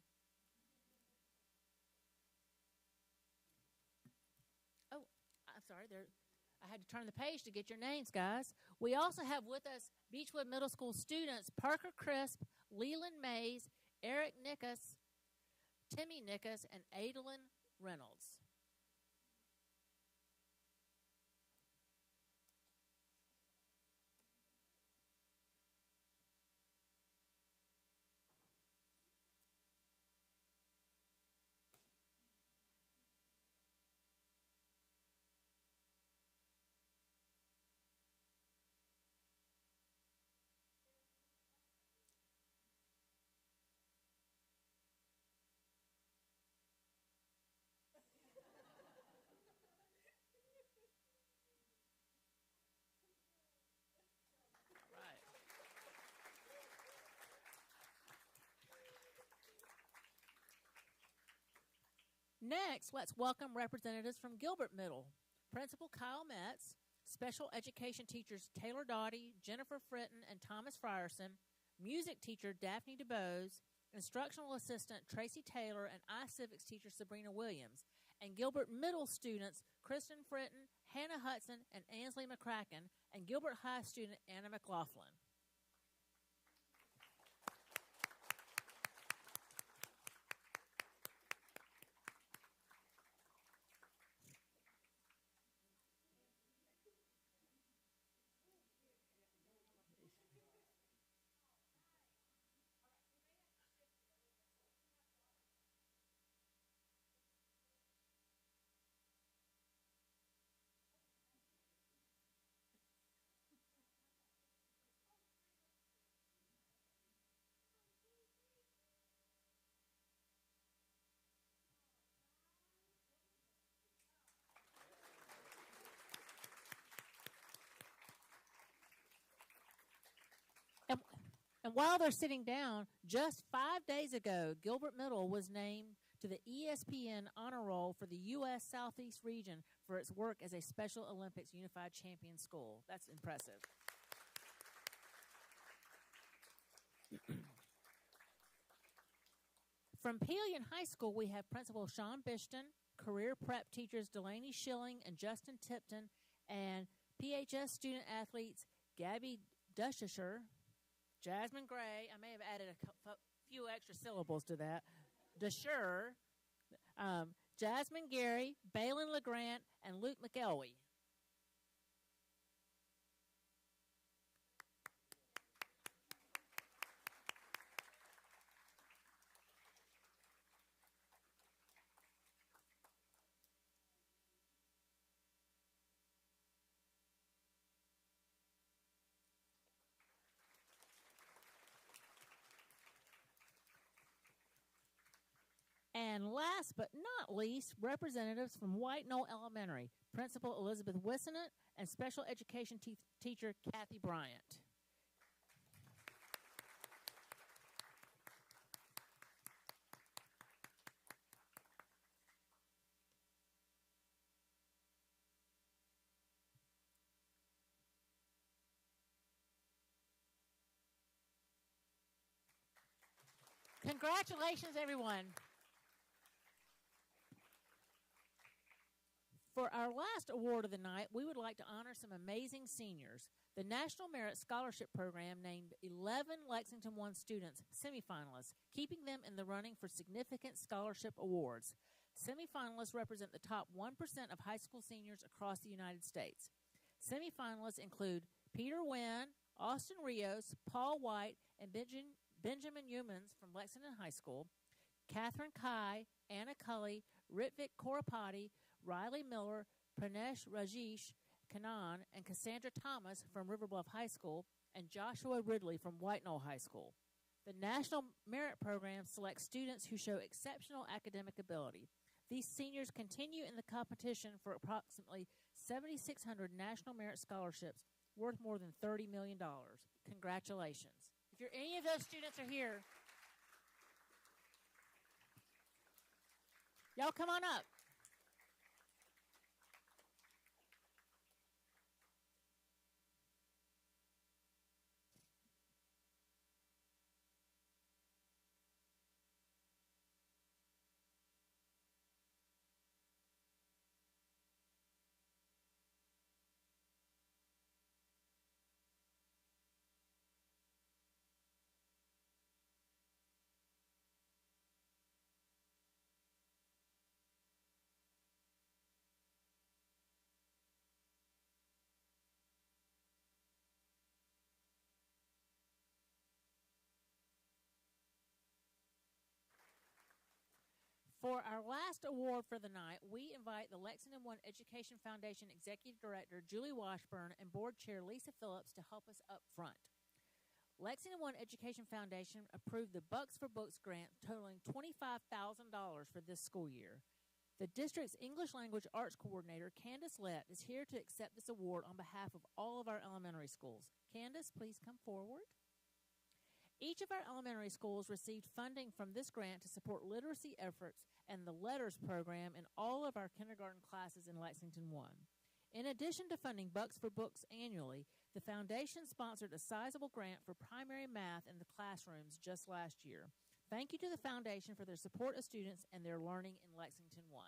Oh, I'm sorry. I had to turn the page to get your names, guys. We also have with us Beechwood Middle School students Parker Crisp, Leland Mays, Eric Nickus, Timmy Nickus, and Adalyn Reynolds. Next, let's welcome representatives from Gilbert Middle. Principal Kyle Metz, Special Education Teachers Taylor Doughty, Jennifer Fritton, and Thomas Frierson, Music Teacher Daphne DeBose, Instructional Assistant Tracy Taylor, and iCivics Teacher Sabrina Williams, and Gilbert Middle students Kristen Fritton, Hannah Hudson and Ansley McCracken, and Gilbert High student Anna McLaughlin. And while they're sitting down, just 5 days ago, Gilbert Middle was named to the ESPN honor roll for the U.S. Southeast region for its work as a Special Olympics Unified Champion School. That's impressive. From Pelion High School, we have Principal Sean Bishton, career prep teachers Delaney Schilling and Justin Tipton, and PHS student athletes Gabby Dushisher, Jasmine Gray, I may have added a few extra syllables to that, Dusher, Jasmine Gary, Balin LeGrant, and Luke McElwee. And last but not least, representatives from White Knoll Elementary, Principal Elizabeth Wissenant and Special Education Teacher Kathy Bryant. Congratulations, everyone. For our last award of the night, we would like to honor some amazing seniors. The National Merit Scholarship Program named 11 Lexington I students semifinalists, keeping them in the running for significant scholarship awards. Semifinalists represent the top 1% of high school seniors across the United States. Semifinalists include Peter Wynn, Austin Rios, Paul White, and Benjamin Humans from Lexington High School, Catherine Kai, Anna Cully, Ritvik Korapati, Riley Miller, Pranesh Rajesh Kanan, and Cassandra Thomas from River Bluff High School, and Joshua Ridley from White Knoll High School. The National Merit Program selects students who show exceptional academic ability. These seniors continue in the competition for approximately 7,600 National Merit Scholarships worth more than $30 million. Congratulations. If any of those students are here, y'all come on up. For our last award for the night, we invite the Lexington I Education Foundation Executive Director Julie Washburn and Board Chair Lisa Phillips to help us up front. Lexington I Education Foundation approved the Bucks for Books grant totaling $25,000 for this school year. The district's English Language Arts Coordinator, Candace Lett, is here to accept this award on behalf of all of our elementary schools. Candace, please come forward. Each of our elementary schools received funding from this grant to support literacy efforts and the LETTERS program in all of our kindergarten classes in Lexington I. In addition to funding Bucks for Books annually, the foundation sponsored a sizable grant for primary math in the classrooms just last year. Thank you to the foundation for their support of students and their learning in Lexington I.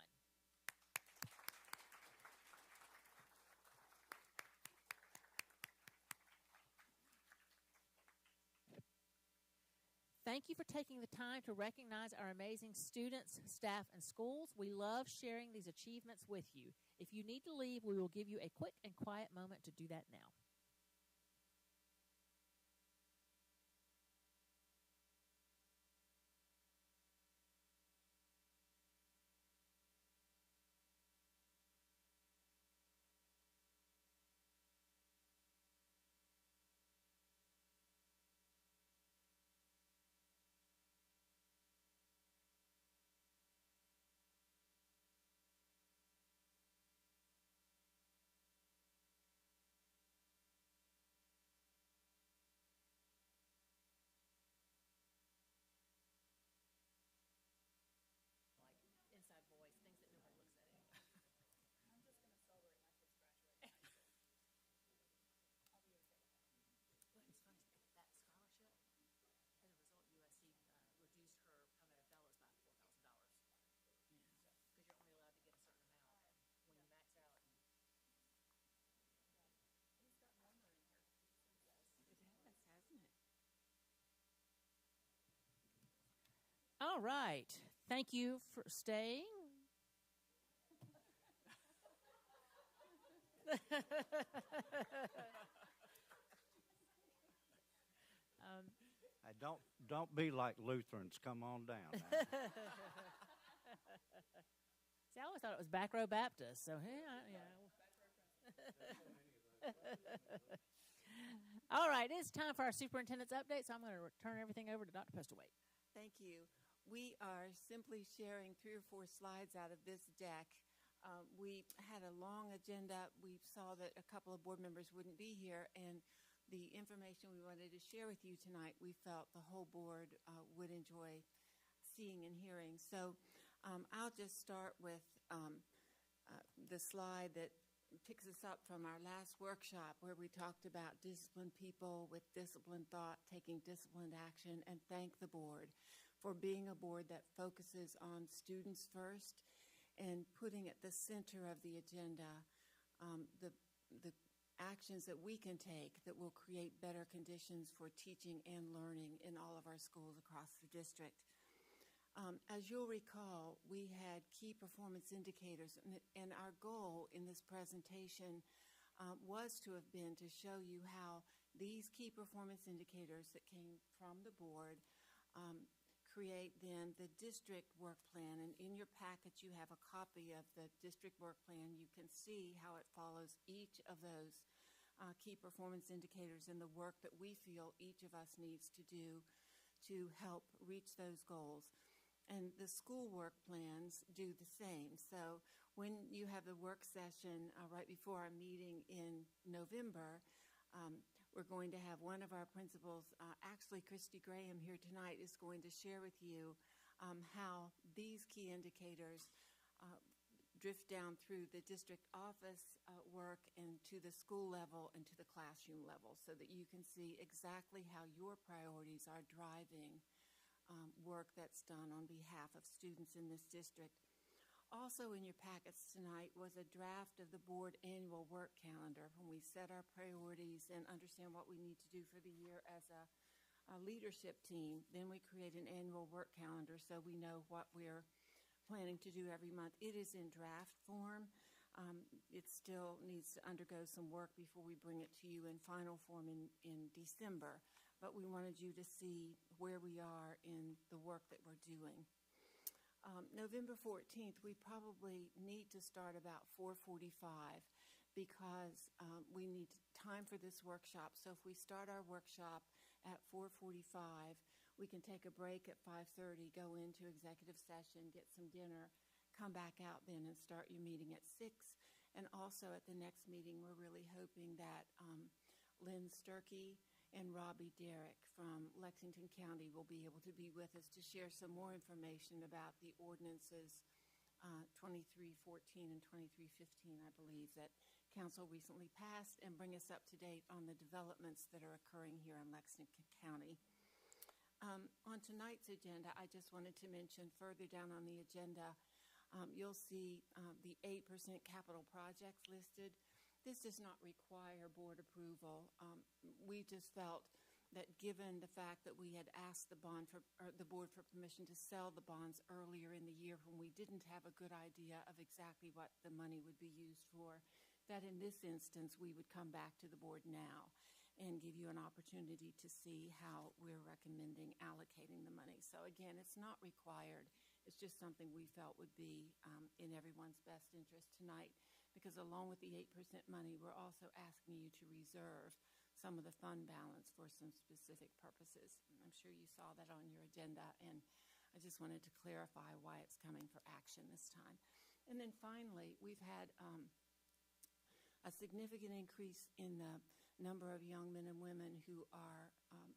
Thank you for taking the time to recognize our amazing students, staff, and schools. We love sharing these achievements with you. If you need to leave, we will give you a quick and quiet moment to do that now. Inside voice, things that nobody looks at anyway. I'm just going to celebrate my kids graduating. I'll be okay with that. But it's funny, that scholarship, as a result, USC reduced her Palmetto Fellows by $4,000. Yeah. Because you're only allowed to get a certain amount when you max out. It's got number in here. It has, hasn't it? All right. Thank you for staying. Don't be like Lutherans. Come on down. See, I always thought it was Back Row Baptist. So All right, it's time for our superintendent's update. So I'm going to turn everything over to Dr. Postlewaite. Thank you. We are simply sharing 3 or 4 slides out of this deck. We had a long agenda. We saw that a couple of board members wouldn't be here, and the information we wanted to share with you tonight, we felt the whole board would enjoy seeing and hearing. So I'll just start with the slide that picks us up from our last workshop where we talked about disciplined people with disciplined thought, taking disciplined action, and thank the board for being a board that focuses on students first and putting at the center of the agenda the actions that we can take that will create better conditions for teaching and learning in all of our schools across the district. As you'll recall, we had key performance indicators, and our goal in this presentation was to have been to show you how these key performance indicators that came from the board create then the district work plan. And in your package, you have a copy of the district work plan. You can see how it follows each of those key performance indicators and the work that we feel each of us needs to do to help reach those goals. And the school work plans do the same. So when you have the work session right before our meeting in November, we're going to have one of our principals, actually Christy Graham here tonight, is going to share with you how these key indicators drift down through the district office work and to the school level and to the classroom level so that you can see exactly how your priorities are driving work that's done on behalf of students in this district. Also in your packets tonight was a draft of the board annual work calendar when we set our priorities and understand what we need to do for the year as a leadership team. Then we create an annual work calendar so we know what we're planning to do every month. It is in draft form. It still needs to undergo some work before we bring it to you in final form in December. But we wanted you to see where we are in the work that we're doing. November 14th, we probably need to start about 4:45 because we need time for this workshop. So if we start our workshop at 4:45, we can take a break at 5:30, go into executive session, get some dinner, come back out then and start your meeting at 6. And also at the next meeting, we're really hoping that Lynn Sturkey and Robbie Derrick from Lexington County will be able to be with us to share some more information about the ordinances 2314 and 2315, I believe, that Council recently passed, and bring us up to date on the developments that are occurring here in Lexington County. On tonight's agenda, I just wanted to mention further down on the agenda, you'll see the 8% capital projects listed. This does not require board approval. We just felt that given the fact that we had asked the board for permission to sell the bonds earlier in the year when we didn't have a good idea of exactly what the money would be used for, that in this instance we would come back to the board now and give you an opportunity to see how we're recommending allocating the money. So again, it's not required. It's just something we felt would be in everyone's best interest tonight, because along with the 8% money, we're also asking you to reserve some of the fund balance for some specific purposes. I'm sure you saw that on your agenda, and I just wanted to clarify why it's coming for action this time. And then finally, we've had a significant increase in the number of young men and women who are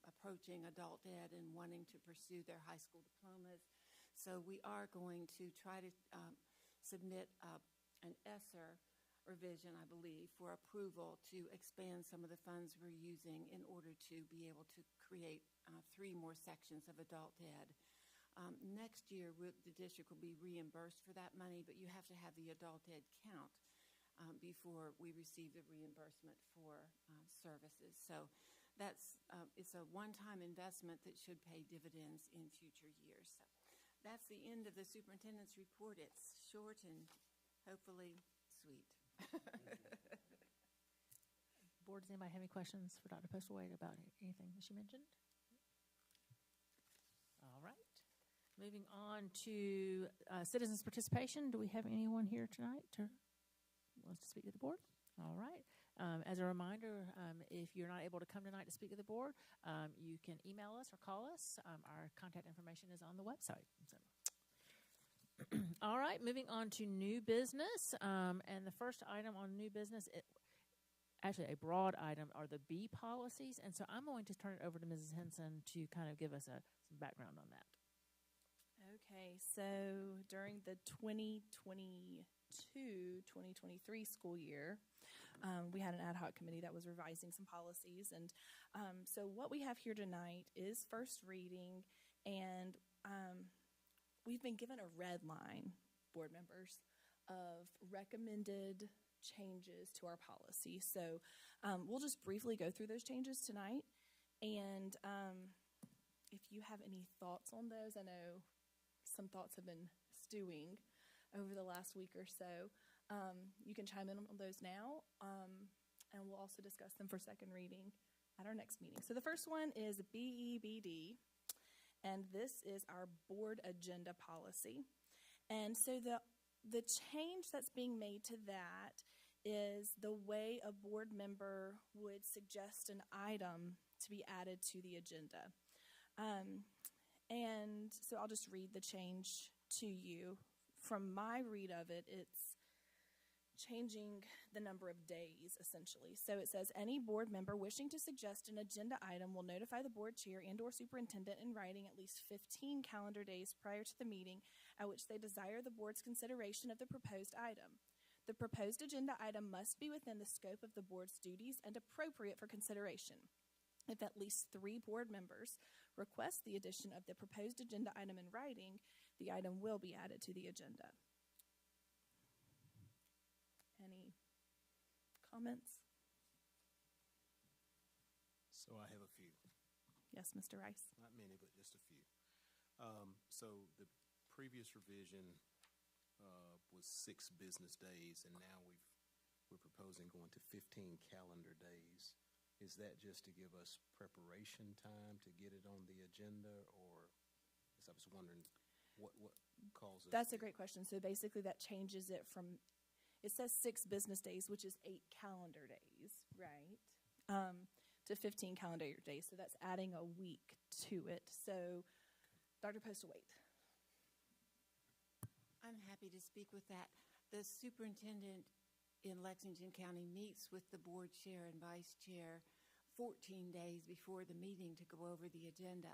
approaching adult ed and wanting to pursue their high school diplomas. So we are going to try to submit an ESSER revision, I believe, for approval to expand some of the funds we're using in order to be able to create 3 more sections of adult ed. Next year, the district will be reimbursed for that money, but you have to have the adult ed count before we receive the reimbursement for services. So that's it's a one-time investment that should pay dividends in future years. So that's the end of the superintendent's report. It's short and hopefully sweet. Board, does anybody have any questions for Dr. Postlewaite about anything that she mentioned? All right. Moving on to citizens' participation. Do we have anyone here tonight who wants to speak to the board? All right. As a reminder, if you're not able to come tonight to speak to the board, you can email us or call us. Our contact information is on the website. So. All right, moving on to new business. And the first item on new business, actually a broad item, are the B policies. And so I'm going to turn it over to Mrs. Henson to kind of give us some background on that. Okay, so during the 2022-2023 school year, we had an ad hoc committee that was revising some policies. And so what we have here tonight is first reading, and we've been given a red line, board members, of recommended changes to our policy. So we'll just briefly go through those changes tonight. And if you have any thoughts on those, I know some thoughts have been stewing over the last week or so. You can chime in on those now, and we'll also discuss them for second reading at our next meeting. So the first one is BEBD. And this is our board agenda policy. And so the change that's being made to that is the way a board member would suggest an item to be added to the agenda. And so I'll just read the change to you. From my read of it, it's changing the number of days, essentially. So it says, any board member wishing to suggest an agenda item will notify the board chair and or superintendent in writing at least 15 calendar days prior to the meeting at which they desire the board's consideration of the proposed item. The proposed agenda item must be within the scope of the board's duties and appropriate for consideration. If at least 3 board members request the addition of the proposed agenda item in writing, the item will be added to the agenda. Any comments? So I have a few. Yes, Mr. Rice. Not many, but just a few. So the previous revision was 6 business days, and now we're proposing going to 15 calendar days. Is that just to give us preparation time to get it on the agenda, or I was wondering what causes? That's a great question. So basically that changes it from, it says 6 business days, which is 8 calendar days, right? To 15 calendar days. So that's adding a week to it. So Dr. Postlewaite. I'm happy to speak with that. The superintendent in Lexington County meets with the board chair and vice chair 14 days before the meeting to go over the agenda.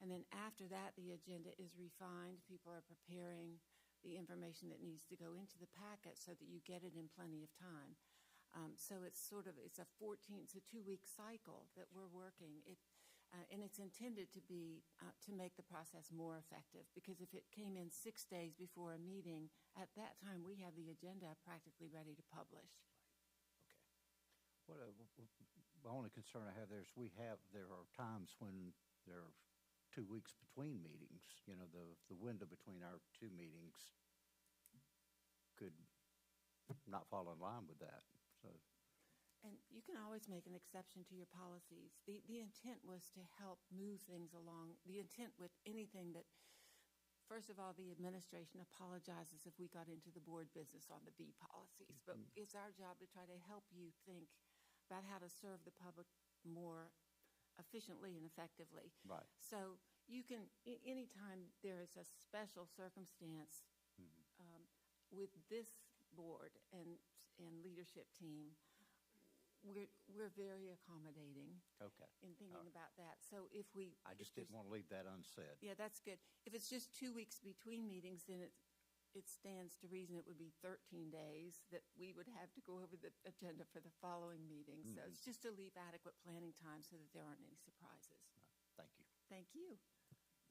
And then after that, the agenda is refined. People are preparing the information that needs to go into the packet so that you get it in plenty of time. So it's a 2-week cycle that we're working. And it's intended to be to make the process more effective, because if it came in 6 days before a meeting, at that time we have the agenda practically ready to publish. What the only concern I have there is there are times when there are 2 weeks between meetings. You know, the window between our 2 meetings could not fall in line with that. So. And you can always make an exception to your policies. The intent was to help move things along. The intent with anything that, first of all, the administration apologizes if we got into the board business on the B policies, but it's our job to try to help you think about how to serve the public more efficiently and effectively. Right. So you can, anytime there is a special circumstance with this board and leadership team, we're very accommodating. Okay. In thinking about that. So if we, I just didn't want to leave that unsaid. yeah, that's good. If it's just 2 weeks between meetings, then it stands to reason it would be 13 days that we would have to go over the agenda for the following meeting. So it's just to leave adequate planning time so that there aren't any surprises. Thank you. Thank you.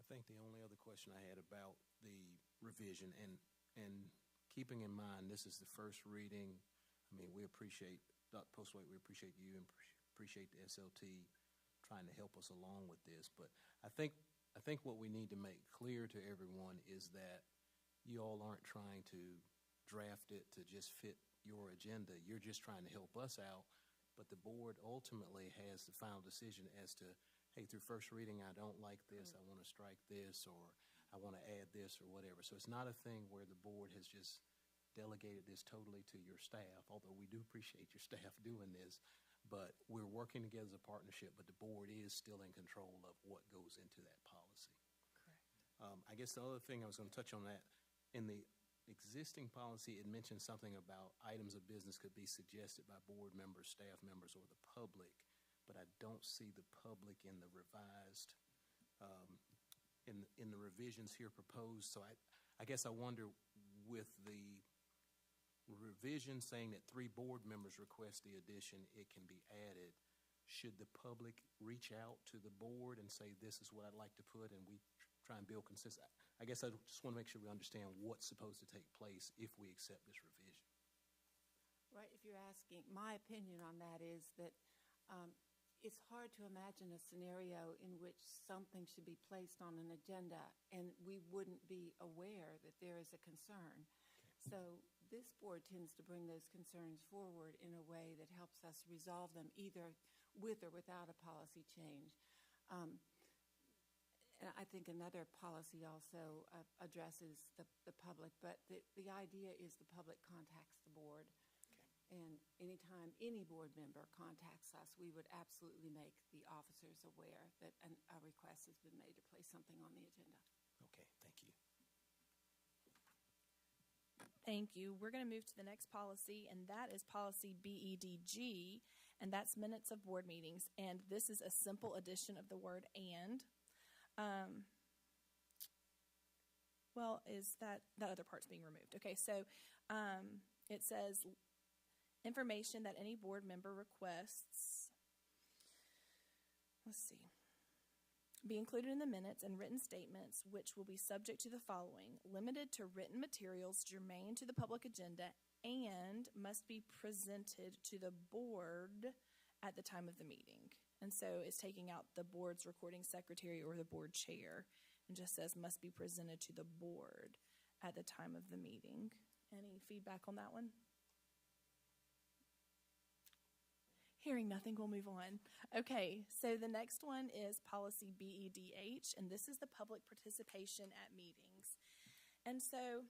I think the only other question I had about the revision and keeping in mind this is the first reading. I mean, we appreciate Dr. Postwaite, we appreciate you and appreciate the SLT trying to help us along with this. But I think what we need to make clear to everyone is that you all aren't trying to draft it to just fit your agenda. You're just trying to help us out. But the board ultimately has the final decision as to, hey, through first reading, I don't like this, I want to strike this, or I want to add this or whatever. So it's not a thing where the board has just delegated this totally to your staff, although we do appreciate your staff doing this. But we're working together as a partnership, but the board is still in control of what goes into that policy. Correct. I guess the other thing I was going to touch on that, in the existing policy, it mentioned something about items of business could be suggested by board members, staff members, or the public, but I don't see the public in the revised, in the revisions here proposed. So I guess I wonder, with the revision saying that 3 board members request the addition, it can be added. Should the public reach out to the board and say, this is what I'd like to put, and we try and build consensus? I guess I just want to make sure we understand what's supposed to take place if we accept this revision. Right, if you're asking, my opinion on that is that it's hard to imagine a scenario in which something should be placed on an agenda and we wouldn't be aware that there is a concern. So this board tends to bring those concerns forward in a way that helps us resolve them either with or without a policy change. And I think another policy also addresses the public, but the idea is the public contacts the board. Okay. And anytime any board member contacts us, we would absolutely make the officers aware that a request has been made to place something on the agenda. Okay, thank you. Thank you. We're going to move to the next policy, and that is policy BEDG, and that's minutes of board meetings. And this is a simple addition of the word "and." Well, is that other part's being removed? Okay, so it says information that any board member requests. Let's see. Be included in the minutes and written statements, which will be subject to the following: limited to written materials germane to the public agenda, and must be presented to the board at the time of the meeting. And so it's taking out the board's recording secretary or the board chair and just says must be presented to the board at the time of the meeting. Any feedback on that one? Hearing nothing, we'll move on. Okay, so the next one is policy BEDH, and this is the public participation at meetings. And so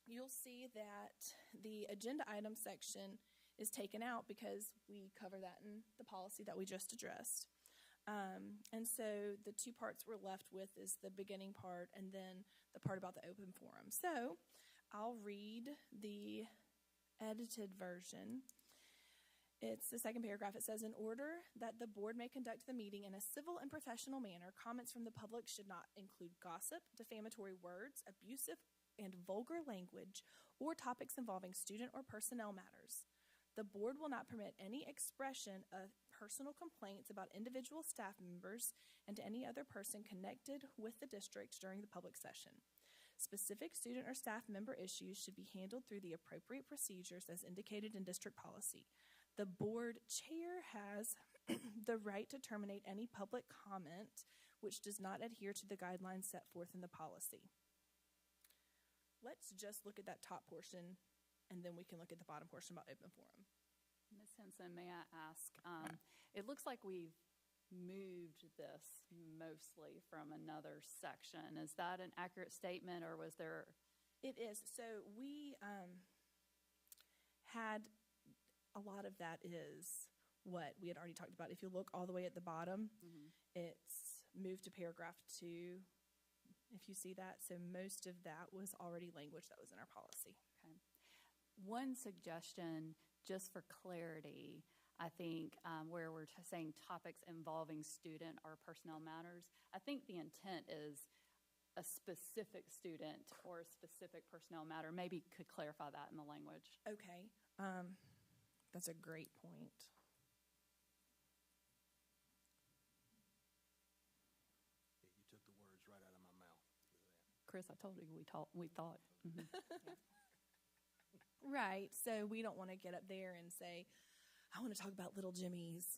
you'll see that the agenda item section is taken out because we cover that in the policy that we just addressed. And so the 2 parts we're left with is the beginning part and then the part about the open forum. So I'll read the edited version. It's the second paragraph. It says, in order that the board may conduct the meeting in a civil and professional manner, comments from the public should not include gossip, defamatory words, abusive and vulgar language, or topics involving student or personnel matters. The board will not permit any expression of personal complaints about individual staff members and to any other person connected with the district during the public session. Specific student or staff member issues should be handled through the appropriate procedures as indicated in district policy. The board chair has the right to terminate any public comment which does not adhere to the guidelines set forth in the policy. Let's just look at that top portion, and then we can look at the bottom portion about open forum. Ms. Henson, may I ask, it looks like we've moved this mostly from another section. Is that an accurate statement, or was there? It is. So we had a lot of that is what we had already talked about. If you look all the way at the bottom, it's moved to paragraph 2, if you see that. So most of that was already language that was in our policy. Okay. One suggestion, just for clarity, I think where we're saying topics involving student or personnel matters, I think the intent is a specific student or a specific personnel matter. Maybe could clarify that in the language. Okay. That's a great point. Yeah, you took the words right out of my mouth. Chris, I told you we thought. Mm-hmm. Right. So we don't want to get up there and say, I want to talk about little Jimmy's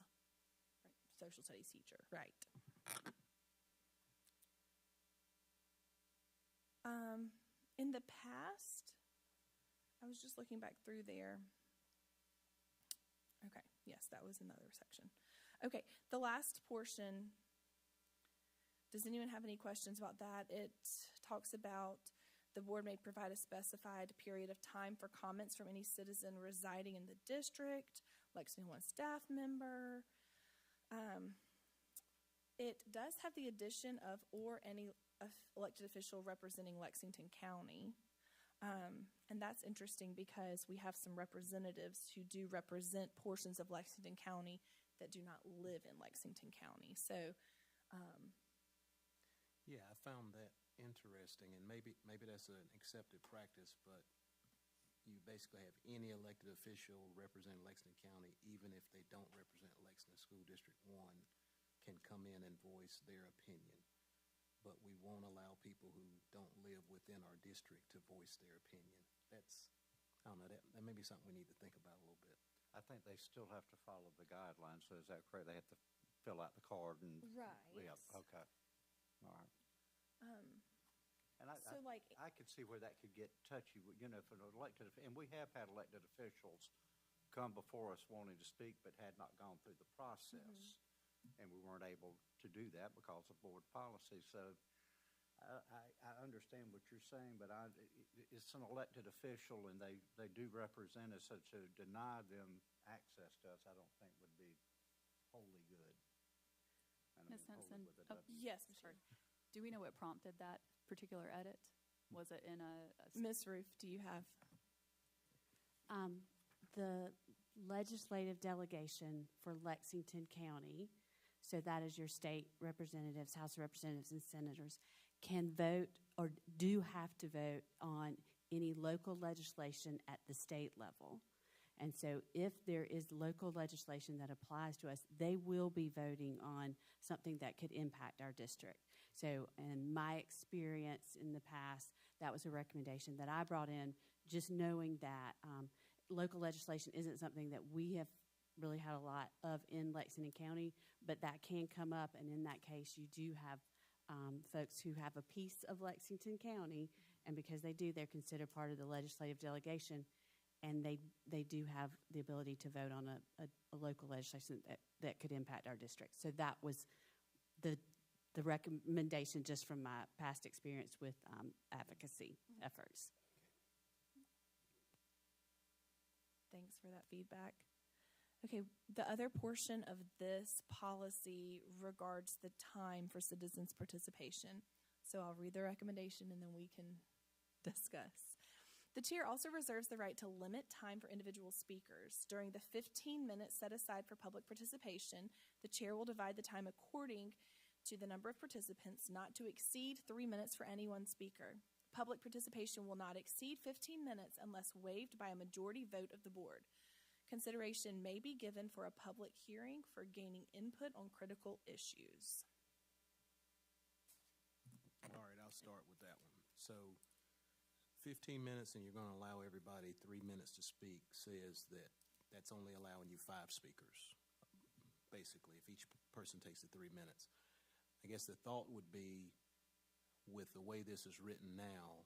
social studies teacher. Right. In the past, I was just looking back through there. Okay, yes, that was another section. Okay, the last portion, does anyone have any questions about that? It talks about the board may provide a specified period of time for comments from any citizen residing in the district, Lexington 1 staff member. It does have the addition of or any elected official representing Lexington County. And that's interesting because we have some representatives who do represent portions of Lexington County that do not live in Lexington County. So, yeah, I found that interesting, and maybe that's an accepted practice, but you basically have any elected official representing Lexington County, even if they don't represent Lexington School District 1, can come in and voice their opinion. But we won't allow people who don't live within our district to voice their opinion. That's, I don't know, that may be something we need to think about a little bit. I think they still have to follow the guidelines, so is that correct? They have to fill out the card and... Right. Yeah, okay. All right. And I could see where that could get touchy, you know, for an elected, and we have had elected officials come before us wanting to speak but had not gone through the process. And we weren't able to do that because of board policy. So I understand what you're saying, but it's an elected official, and they do represent us. So to deny them access to us, I don't think would be wholly good. Ms. Henson, yes, sorry. Do we know what prompted that particular edit? Was it in a Ms. Roof, do you have? The legislative delegation for Lexington County, so that is your state representatives, House of Representatives, and senators, can vote or do have to vote on any local legislation at the state level. And so if there is local legislation that applies to us, they will be voting on something that could impact our district. So in my experience in the past, that was a recommendation that I brought in, just knowing that local legislation isn't something that we have really had a lot of in Lexington County, but that can come up, and in that case, you do have folks who have a piece of Lexington County, and because they do, they're considered part of the legislative delegation, and they do have the ability to vote on a local legislation that could impact our district. So that was the recommendation just from my past experience with advocacy efforts. Thanks for that feedback. Okay, the other portion of this policy regards the time for citizens' participation. So I'll read the recommendation and then we can discuss. The chair also reserves the right to limit time for individual speakers. During the 15 minutes set aside for public participation, the chair will divide the time according to the number of participants, not to exceed 3 minutes for any one speaker. Public participation will not exceed 15 minutes unless waived by a majority vote of the board. Consideration may be given for a public hearing for gaining input on critical issues. All right, I'll start with that one. So 15 minutes, and you're going to allow everybody 3 minutes to speak, says that that's only allowing you 5 speakers, basically, if each person takes the 3 minutes. I guess the thought would be, with the way this is written now,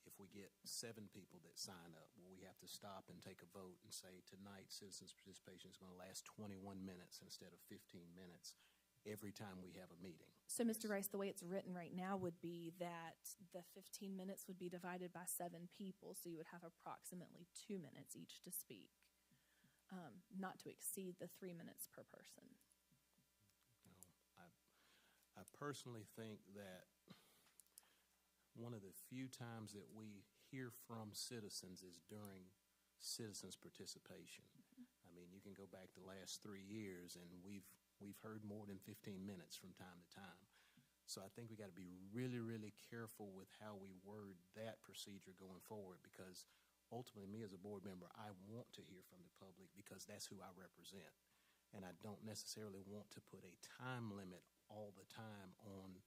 if we get 7 people that sign up, will we have to stop and take a vote and say, tonight citizens participation is going to last 21 minutes instead of 15 minutes every time we have a meeting? So, Mr. Rice, the way it's written right now would be that the 15 minutes would be divided by 7 people, so you would have approximately 2 minutes each to speak, not to exceed the 3 minutes per person. I personally think that one of the few times that we hear from citizens is during citizens participation. I mean, you can go back the last 3 years, and we've heard more than 15 minutes from time to time. So I think we got to be really, really careful with how we word that procedure going forward, because ultimately, me as a board member, I want to hear from the public because that's who I represent. And I don't necessarily want to put a time limit all the time on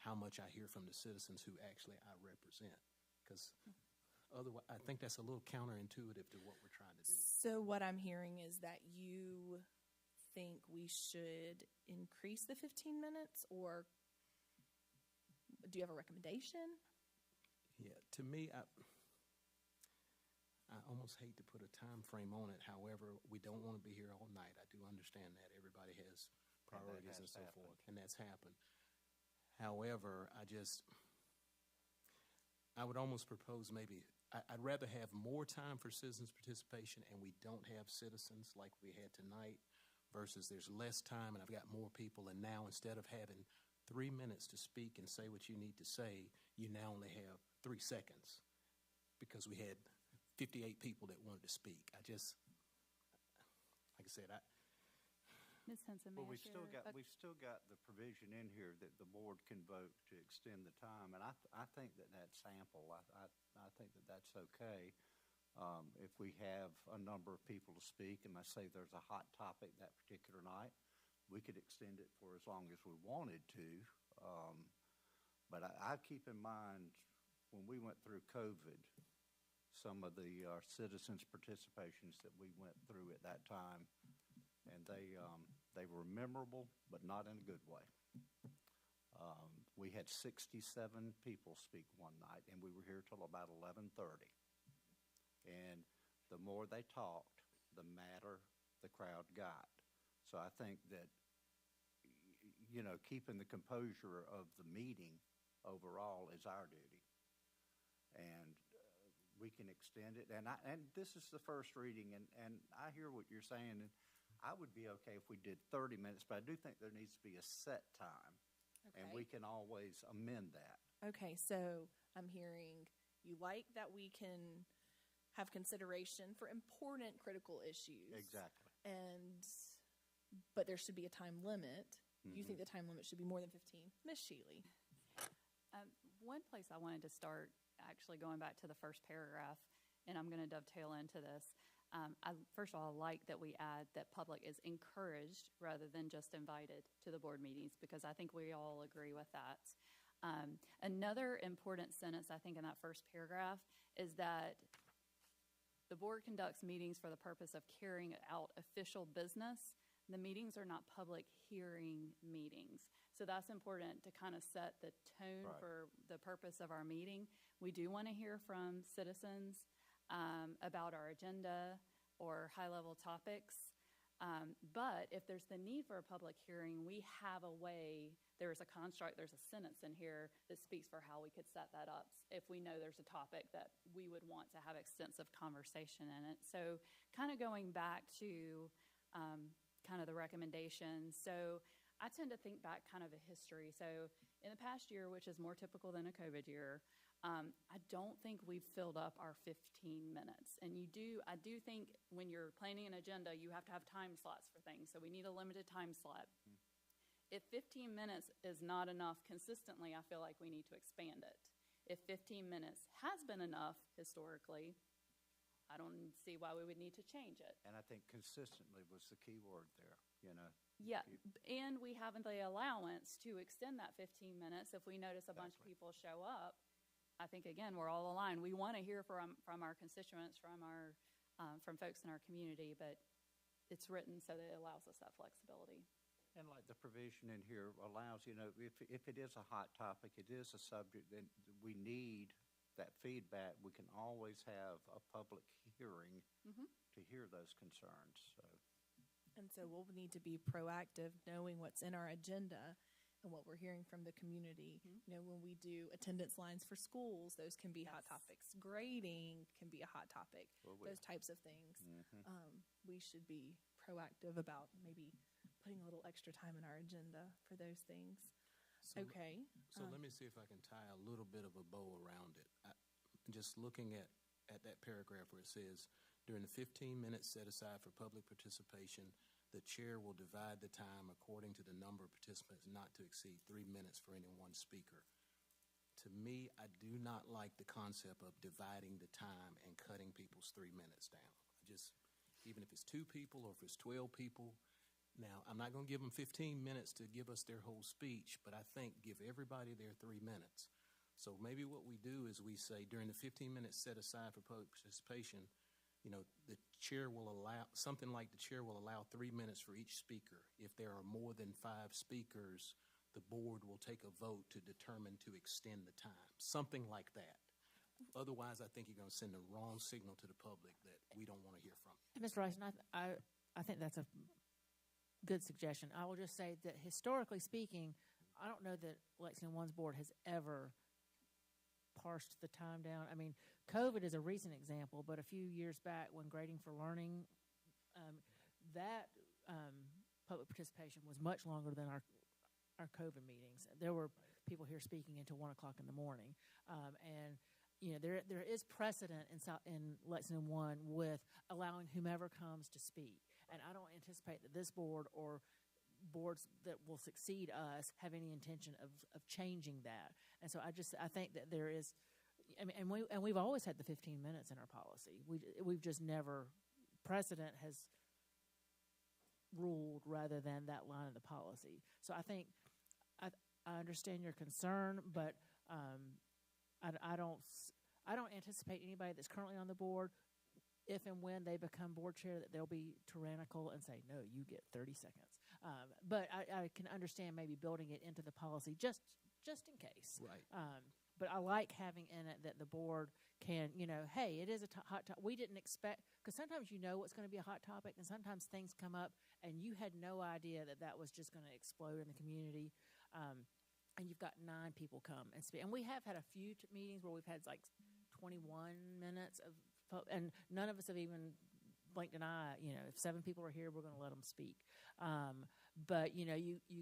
how much I hear from the citizens who actually I represent, because otherwise I think that's a little counterintuitive to what we're trying to do. So what I'm hearing is that you think we should increase the 15 minutes, or do you have a recommendation? Yeah, to me, I almost hate to put a time frame on it. However, we don't want to be here all night. I do understand that. Everybody has priorities and so forth, and that's happened. However, I would almost propose maybe, I'd rather have more time for citizens participation and we don't have citizens like we had tonight, versus there's less time and I've got more people, and now instead of having 3 minutes to speak and say what you need to say, you now only have 3 seconds because we had 58 people that wanted to speak. Like I said, Ms. Henson, may Well, I we've still got the provision in here that the board can vote to extend the time, and I think that's ample. I think that's okay. If we have a number of people to speak, and let's say there's a hot topic that particular night, we could extend it for as long as we wanted to. But I keep in mind when we went through COVID, some of the citizens' participations that we went through at that time, and they were memorable, but not in a good way. We had 67 people speak one night, and we were here till about 11:30. And the more they talked, the madder the crowd got. So I think that, keeping the composure of the meeting overall is our duty. And we can extend it. And this is the first reading, and I hear what you're saying. And I would be okay if we did 30 minutes, but I do think there needs to be a set time, and we can always amend that. Okay, so I'm hearing you like that we can have consideration for important critical issues. Exactly. But there should be a time limit. You think the time limit should be more than 15? Ms. Shealy. One place I wanted to start, actually going back to the first paragraph, and I'm going to dovetail into this. First of all, I like that we add that public is encouraged rather than just invited to the board meetings, because I think we all agree with that. Another important sentence, I think, in that first paragraph is that the board conducts meetings for the purpose of carrying out official business. The meetings are not public hearing meetings. So that's important to kind of set the tone for the purpose of our meeting. We do want to hear from citizens about our agenda or high-level topics. But if there's the need for a public hearing, we have a way, there's a construct, there's a sentence in here that speaks for how we could set that up if we know there's a topic that we would want to have extensive conversation in it. So kind of going back to kind of the recommendations. So I tend to think back kind of a history. So in the past year, which is more typical than a COVID year, I don't think we've filled up our 15 minutes. And I do think when you're planning an agenda, you have to have time slots for things. So we need a limited time slot. If 15 minutes is not enough consistently, I feel like we need to expand it. If 15 minutes has been enough historically, I don't see why we would need to change it. And I think consistently was the key word there, Yeah, and we have the allowance to extend that 15 minutes if we notice a bunch of people show up. I think, again, we're all aligned. We want to hear from our constituents, from our from folks in our community, but it's written so that it allows us that flexibility. And like the provision in here allows, if it is a hot topic, it is a subject that we need that feedback, we can always have a public hearing to hear those concerns. And so we'll need to be proactive, knowing what's in our agenda and what we're hearing from the community. When we do attendance lines for schools, those can be hot topics. Grading can be a hot topic. Those types of things. We should be proactive about maybe putting a little extra time in our agenda for those things. So okay. Let me see if I can tie a little bit of a bow around it. Just looking at that paragraph where it says, during the 15 minutes set aside for public participation, the chair will divide the time according to the number of participants not to exceed 3 minutes for any one speaker. To me, I do not like the concept of dividing the time and cutting people's 3 minutes down. Even if it's 2 people or if it's 12 people. Now, I'm not going to give them 15 minutes to give us their whole speech, but I think give everybody their 3 minutes. So maybe what we do is we say during the 15 minutes set aside for public participation, the chair will allow, something like the chair will allow 3 minutes for each speaker. If there are more than 5 speakers, the board will take a vote to determine to extend the time. Something like that. Otherwise, I think you're going to send a wrong signal to the public that we don't want to hear from you. Mr. Rice, I think that's a good suggestion. I will just say that historically speaking, I don't know that Lexington One's board has ever parsed the time down. I mean, COVID is a recent example, but a few years back when grading for learning, that public participation was much longer than our COVID meetings. There were people here speaking until 1 o'clock in the morning, and there is precedent in Lexington One with allowing whomever comes to speak. And I don't anticipate that this board or boards that will succeed us have any intention of changing that. And so I think that there is, and we've always had the 15 minutes in our policy. We've just never, precedent has ruled rather than that line of the policy. So I think I understand your concern, but I don't anticipate anybody that's currently on the board, if and when they become board chair, that they'll be tyrannical and say, no, you get 30 seconds. But I can understand maybe building it into the policy just in case. Right. But I like having in it that the board can, hey, it is a hot topic. We didn't expect, because sometimes what's going to be a hot topic, and sometimes things come up and you had no idea that was just going to explode in the community. And you've got 9 people come and speak. And we have had a few meetings where we've had like 21 minutes of, and none of us have even blinked an eye. If 7 people are here, we're going to let them speak. But you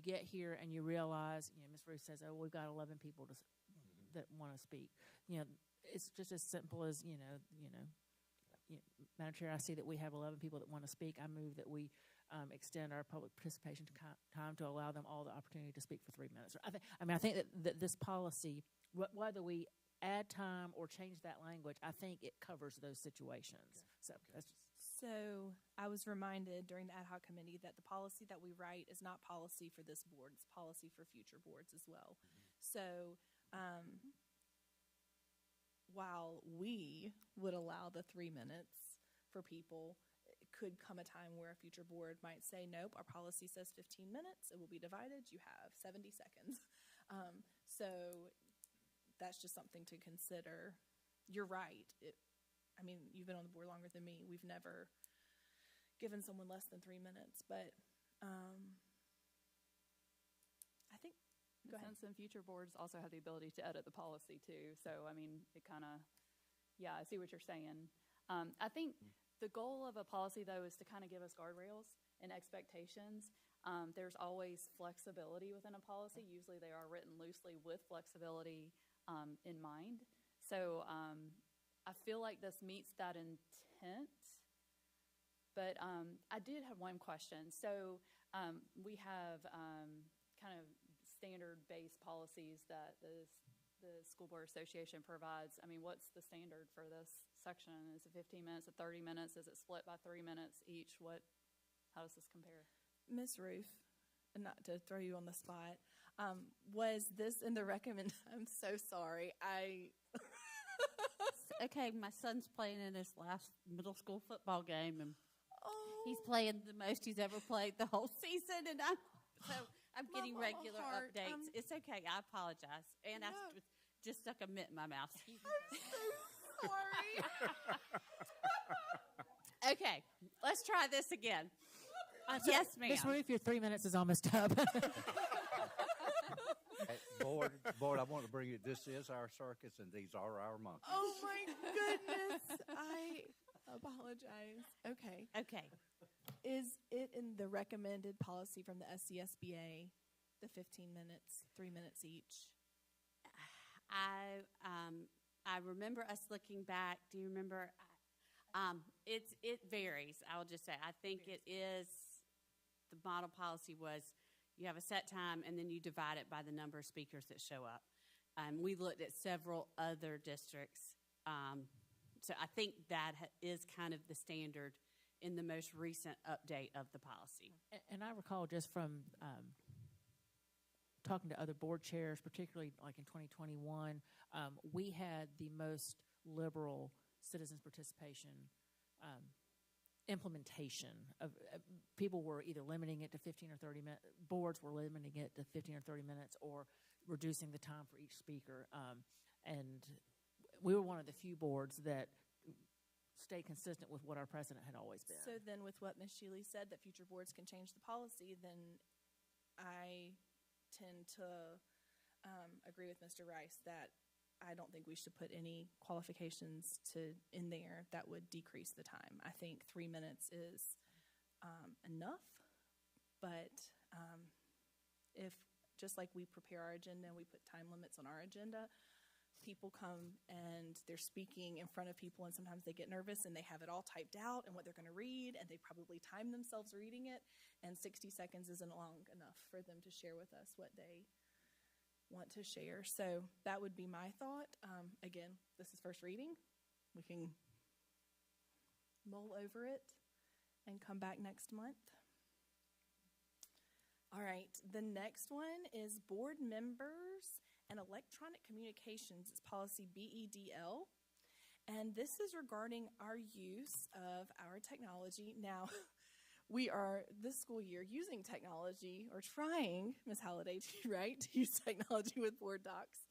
get here and you realize, Ms. Ruth says, oh, we've got 11 people that want to speak. It's just as simple as, Madam Chair, I see that we have 11 people that want to speak. I move that we extend our public participation time to allow them all the opportunity to speak for 3 minutes. I think that this policy, whether we add time or change that language, I think it covers those situations. Okay. So I was reminded during the ad hoc committee that the policy that we write is not policy for this board, it's policy for future boards as well. So while we would allow the 3 minutes for people, it could come a time where a future board might say, nope, our policy says 15 minutes, it will be divided, you have 70 seconds. So that's just something to consider. You're right. You've been on the board longer than me. We've never given someone less than 3 minutes, but I think, go ahead. Since some future boards also have the ability to edit the policy too. So, it kind of, I see what you're saying. I think the goal of a policy, though, is to kind of give us guardrails and expectations. There's always flexibility within a policy. Usually they are written loosely with flexibility in mind. So I feel like this meets that intent. But I did have one question. So we have kind of standard-based policies that the School Board Association provides. What's the standard for this section? Is it 15 minutes, 30 minutes? Is it split by 3 minutes each? How does this compare? Ms. Ruth, not to throw you on the spot, was this in the recommend? I'm so sorry. Okay, my son's playing in his last middle school football game, and he's playing the most he's ever played the whole season, and I'm getting regular heart, updates. It's okay. I apologize, and I just stuck a mitt in my mouth. Excuse me. Sorry. Okay, let's try this again. Yes, ma'am. Ms. Ruth, your 3 minutes is almost up. Hey, board, I want to bring you, this is our circus, and these are our monkeys. Oh, my goodness. I apologize. Okay. Okay. Is it in the recommended policy from the SCSBA, the 15 minutes, 3 minutes each? I remember us looking back. Do you remember? It varies. I'll just say I think it is. The model policy was you have a set time and then you divide it by the number of speakers that show up. We looked at several other districts, so I think that is kind of the standard in the most recent update of the policy. And I recall just from talking to other board chairs, particularly like in 2021, we had the most liberal citizens participation implementation of people were either limiting it to 15 or 30 minutes. Boards were limiting it to 15 or 30 minutes or reducing the time for each speaker. And we were one of the few boards that stay consistent with what our precedent had always been. So then with what Ms. Shealy said, that future boards can change the policy, then I tend to agree with Mr. Rice that I don't think we should put any qualifications in there that would decrease the time. I think 3 minutes is enough, but if, just like we prepare our agenda and we put time limits on our agenda, people come and they're speaking in front of people, and sometimes they get nervous and they have it all typed out and what they're going to read, and they probably time themselves reading it, and 60 seconds isn't long enough for them to share with us what they want to share. So that would be my thought. Again, this is first reading. We can mull over it and come back next month. All right, the next one is board members and electronic communications. It's policy BEDL. And this is regarding our use of our technology. Now, we are this school year using technology, or trying, Ms. Halliday, to use technology with board docs.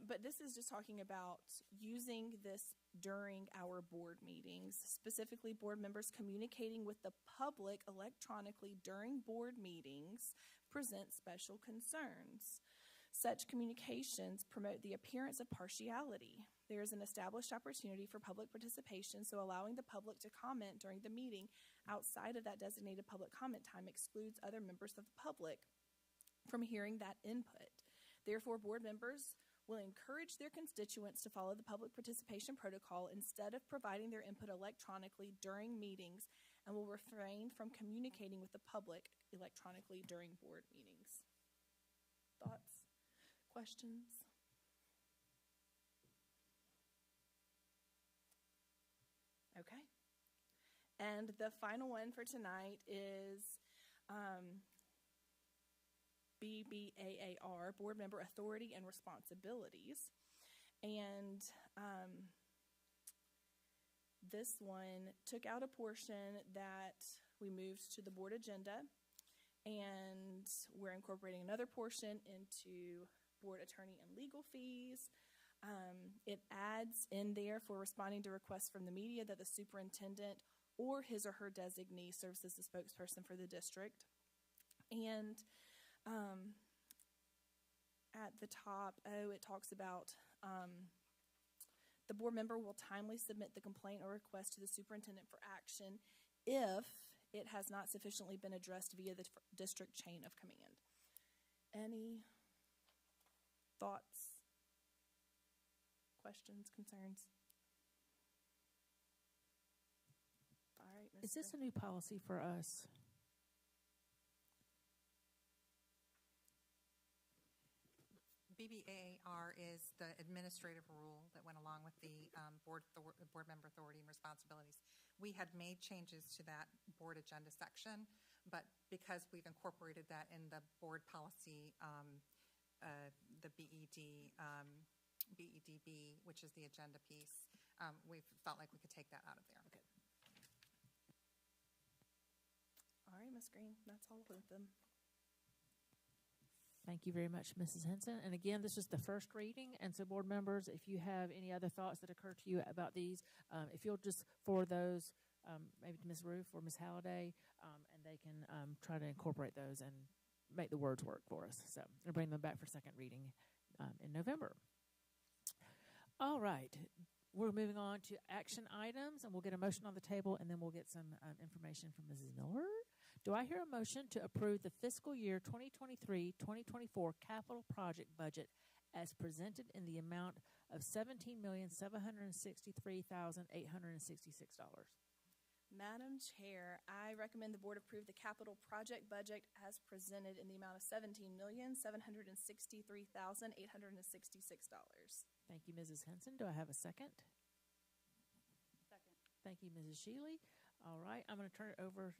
But this is just talking about using this during our board meetings, specifically board members communicating with the public electronically during board meetings present special concerns. Such communications promote the appearance of partiality. There is an established opportunity for public participation, so allowing the public to comment during the meeting outside of that designated public comment time excludes other members of the public from hearing that input. Therefore, board members will encourage their constituents to follow the public participation protocol instead of providing their input electronically during meetings, and will refrain from communicating with the public electronically during board meetings. Thoughts? Questions? Okay. And the final one for tonight is BBAAR, Board Member Authority and Responsibilities. And this one took out a portion that we moved to the board agenda, and we're incorporating another portion into board attorney and legal fees. It adds in there for responding to requests from the media that the superintendent or his or her designee serves as the spokesperson for the district. And at the top, it talks about the board member will timely submit the complaint or request to the superintendent for action if it has not sufficiently been addressed via the district chain of command. Any thoughts, questions, concerns? All right, Mr. Is this a new policy for us? BBAAR is the administrative rule that went along with the board member authority and responsibilities. We had made changes to that board agenda section, but because we've incorporated that in the board policy, the BED BEDB, which is the agenda piece. We felt like we could take that out of there. Okay. All right, Ms. Green, that's all of them. Thank you very much, Mrs. Henson. And again, this is the first reading, and so board members, if you have any other thoughts that occur to you about these, if you'll just forward those maybe to Ms. Roof or Ms. Halliday, and they can try to incorporate those and make the words work for us. So we'll bring them back for second reading in November. All right. We're moving on to action items, and we'll get a motion on the table, and then we'll get some information from Mrs. Miller. Do I hear a motion to approve the fiscal year 2023-2024 capital project budget as presented in the amount of $17,763,866? Madam Chair, I recommend the board approve the capital project budget as presented in the amount of $17,763,866. Thank you, Mrs. Henson. Do I have a second? Second. Thank you, Mrs. Shealy. All right, I'm going to turn it over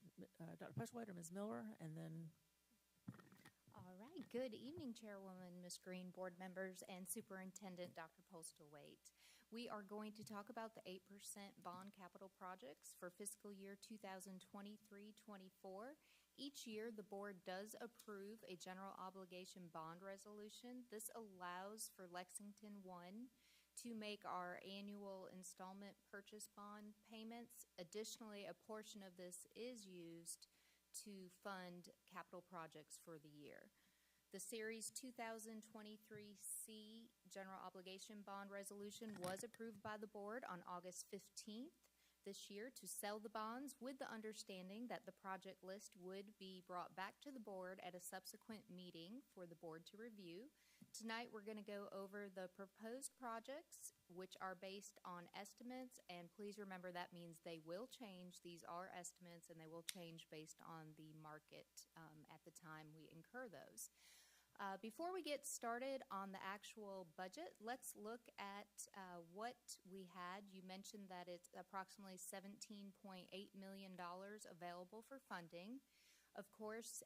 Dr. Pushwaiter, Ms. Miller, and then. All right. Good evening, Chairwoman, Ms. Green, board members, and Superintendent Dr. Postlethwaite. We are going to talk about the 8% bond capital projects for fiscal year 2023-24. Each year, the board does approve a general obligation bond resolution. This allows for Lexington 1 to make our annual installment purchase bond payments. Additionally, a portion of this is used to fund capital projects for the year. The Series 2023C General Obligation Bond Resolution was approved by the board on August 15th this year to sell the bonds, with the understanding that the project list would be brought back to the board at a subsequent meeting for the board to review. Tonight we're going to go over the proposed projects, which are based on estimates, and please remember that means they will change. These are estimates, and they will change based on the market at the time we incur those. Before we get started on the actual budget, let's look at what we had. You mentioned that it's approximately $17.8 million available for funding. Of course,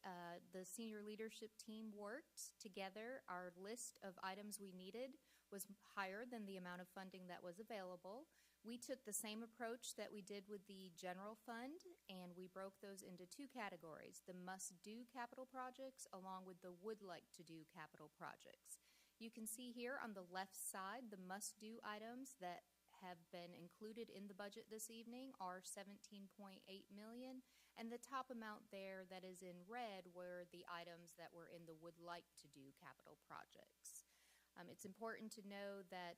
the senior leadership team worked together. Our list of items we needed was higher than the amount of funding that was available. We took the same approach that we did with the general fund, and we broke those into two categories: the must-do capital projects along with the would-like-to-do capital projects. You can see here on the left side the must-do items that have been included in the budget this evening are $17.8 million, and the top amount there that is in red were the items that were in the would-like-to-do capital projects. It's important to know that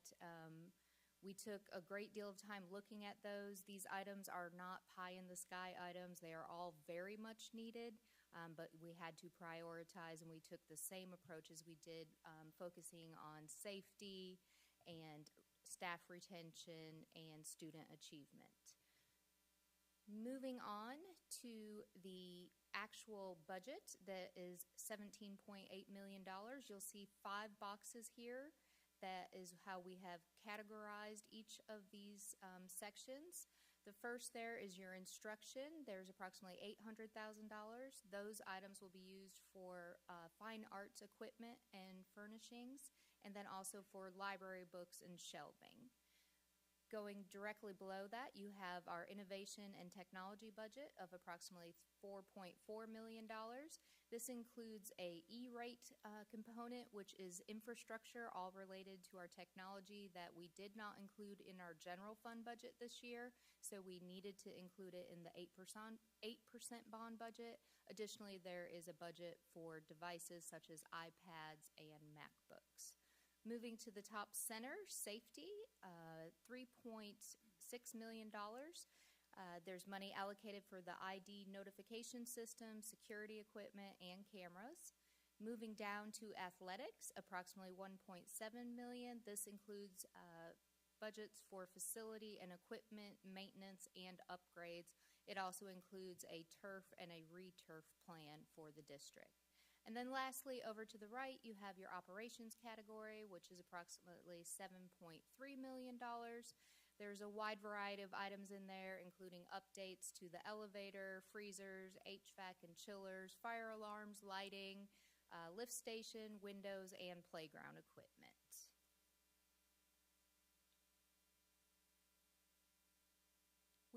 we took a great deal of time looking at those. These items are not pie-in-the-sky items. They are all very much needed, but we had to prioritize, and we took the same approach as we did, focusing on safety and staff retention and student achievement. Moving on to the actual budget that is $17.8 million, you'll see 5 boxes here. That is how we have categorized each of these sections. The first there is your instruction. There's approximately $800,000. Those items will be used for fine arts equipment and furnishings, and then also for library books and shelving. Going directly below that, you have our innovation and technology budget of approximately $4.4 million. This includes a E-rate component, which is infrastructure, all related to our technology that we did not include in our general fund budget this year, so we needed to include it in the 8% bond budget. Additionally, there is a budget for devices such as iPads and MacBooks. Moving to the top center, safety, $3.6 million. There's money allocated for the ID notification system, security equipment, and cameras. Moving down to athletics, approximately $1.7 million. This includes budgets for facility and equipment maintenance and upgrades. It also includes a turf and a re-turf plan for the district. And then lastly, over to the right, you have your operations category, which is approximately $7.3 million. There's a wide variety of items in there, including updates to the elevator, freezers, HVAC and chillers, fire alarms, lighting, lift station, windows, and playground equipment.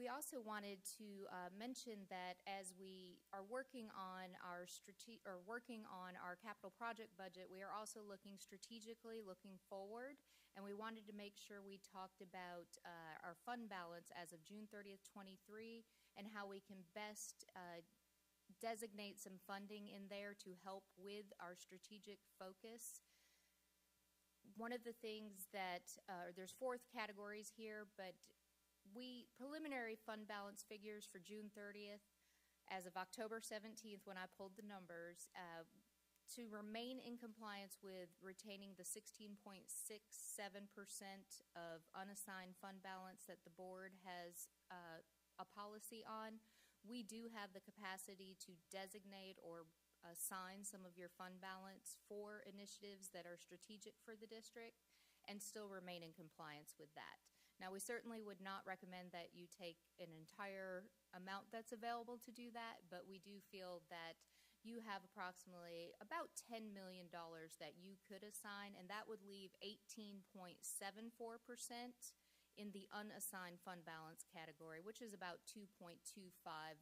We also wanted to mention that as we are working on our capital project budget, we are also looking strategically, looking forward, and we wanted to make sure we talked about our fund balance as of June 30th, 23, and how we can best designate some funding in there to help with our strategic focus. One of the things that, there's 4 categories here, but preliminary fund balance figures for June 30th, as of October 17th, when I pulled the numbers, to remain in compliance with retaining the 16.67% of unassigned fund balance that the board has a policy on, we do have the capacity to designate or assign some of your fund balance for initiatives that are strategic for the district and still remain in compliance with that. Now, we certainly would not recommend that you take an entire amount that's available to do that, but we do feel that you have approximately about $10 million that you could assign, and that would leave 18.74% in the unassigned fund balance category, which is about 2.25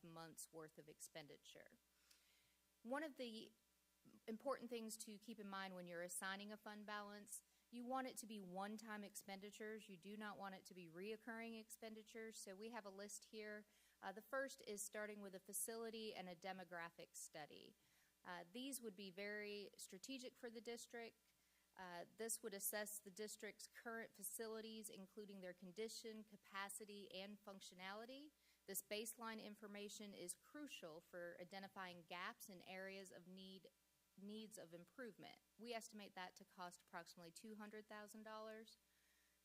months worth of expenditure. One of the important things to keep in mind when you're assigning a fund balance, you want it to be one-time expenditures. You do not want it to be reoccurring expenditures. So we have a list here. The first is starting with a facility and a demographic study. These would be very strategic for the district. This would assess the district's current facilities, including their condition, capacity, and functionality. This baseline information is crucial for identifying gaps in areas of needs of improvement. We estimate that to cost approximately $200,000.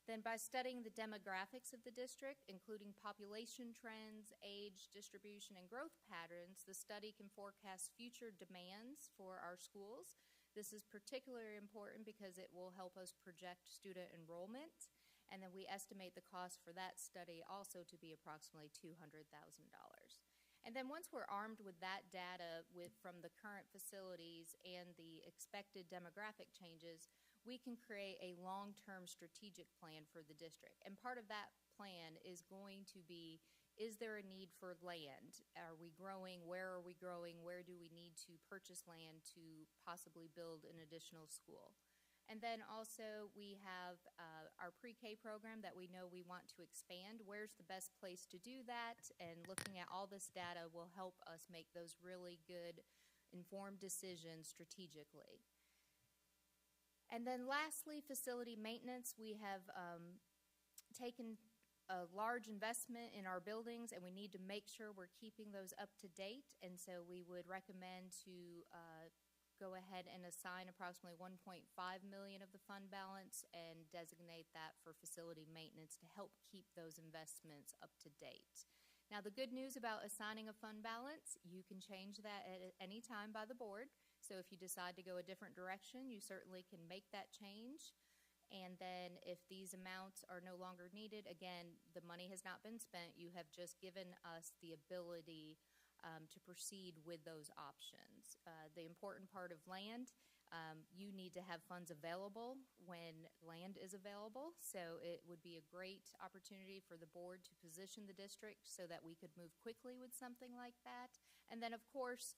Then by studying the demographics of the district, including population trends, age, distribution, and growth patterns, the study can forecast future demands for our schools. This is particularly important because it will help us project student enrollment, and then we estimate the cost for that study also to be approximately $200,000. And then once we're armed with that data from the current facilities and the expected demographic changes, we can create a long-term strategic plan for the district. And part of that plan is going to be, is there a need for land? Are we growing? Where are we growing? Where do we need to purchase land to possibly build an additional school? And then also we have our pre-K program that we know we want to expand. Where's the best place to do that? And looking at all this data will help us make those really good, informed decisions strategically. And then lastly, facility maintenance. We have taken a large investment in our buildings, and we need to make sure we're keeping those up to date. And so we would recommend to go ahead and assign approximately $1.5 million of the fund balance and designate that for facility maintenance to help keep those investments up to date. Now, the good news about assigning a fund balance, you can change that at any time by the board. So if you decide to go a different direction, you certainly can make that change. And then if these amounts are no longer needed, again, the money has not been spent. You have just given us the ability to proceed with those options. The important part of land, you need to have funds available when land is available. So it would be a great opportunity for the board to position the district so that we could move quickly with something like that. And then, of course,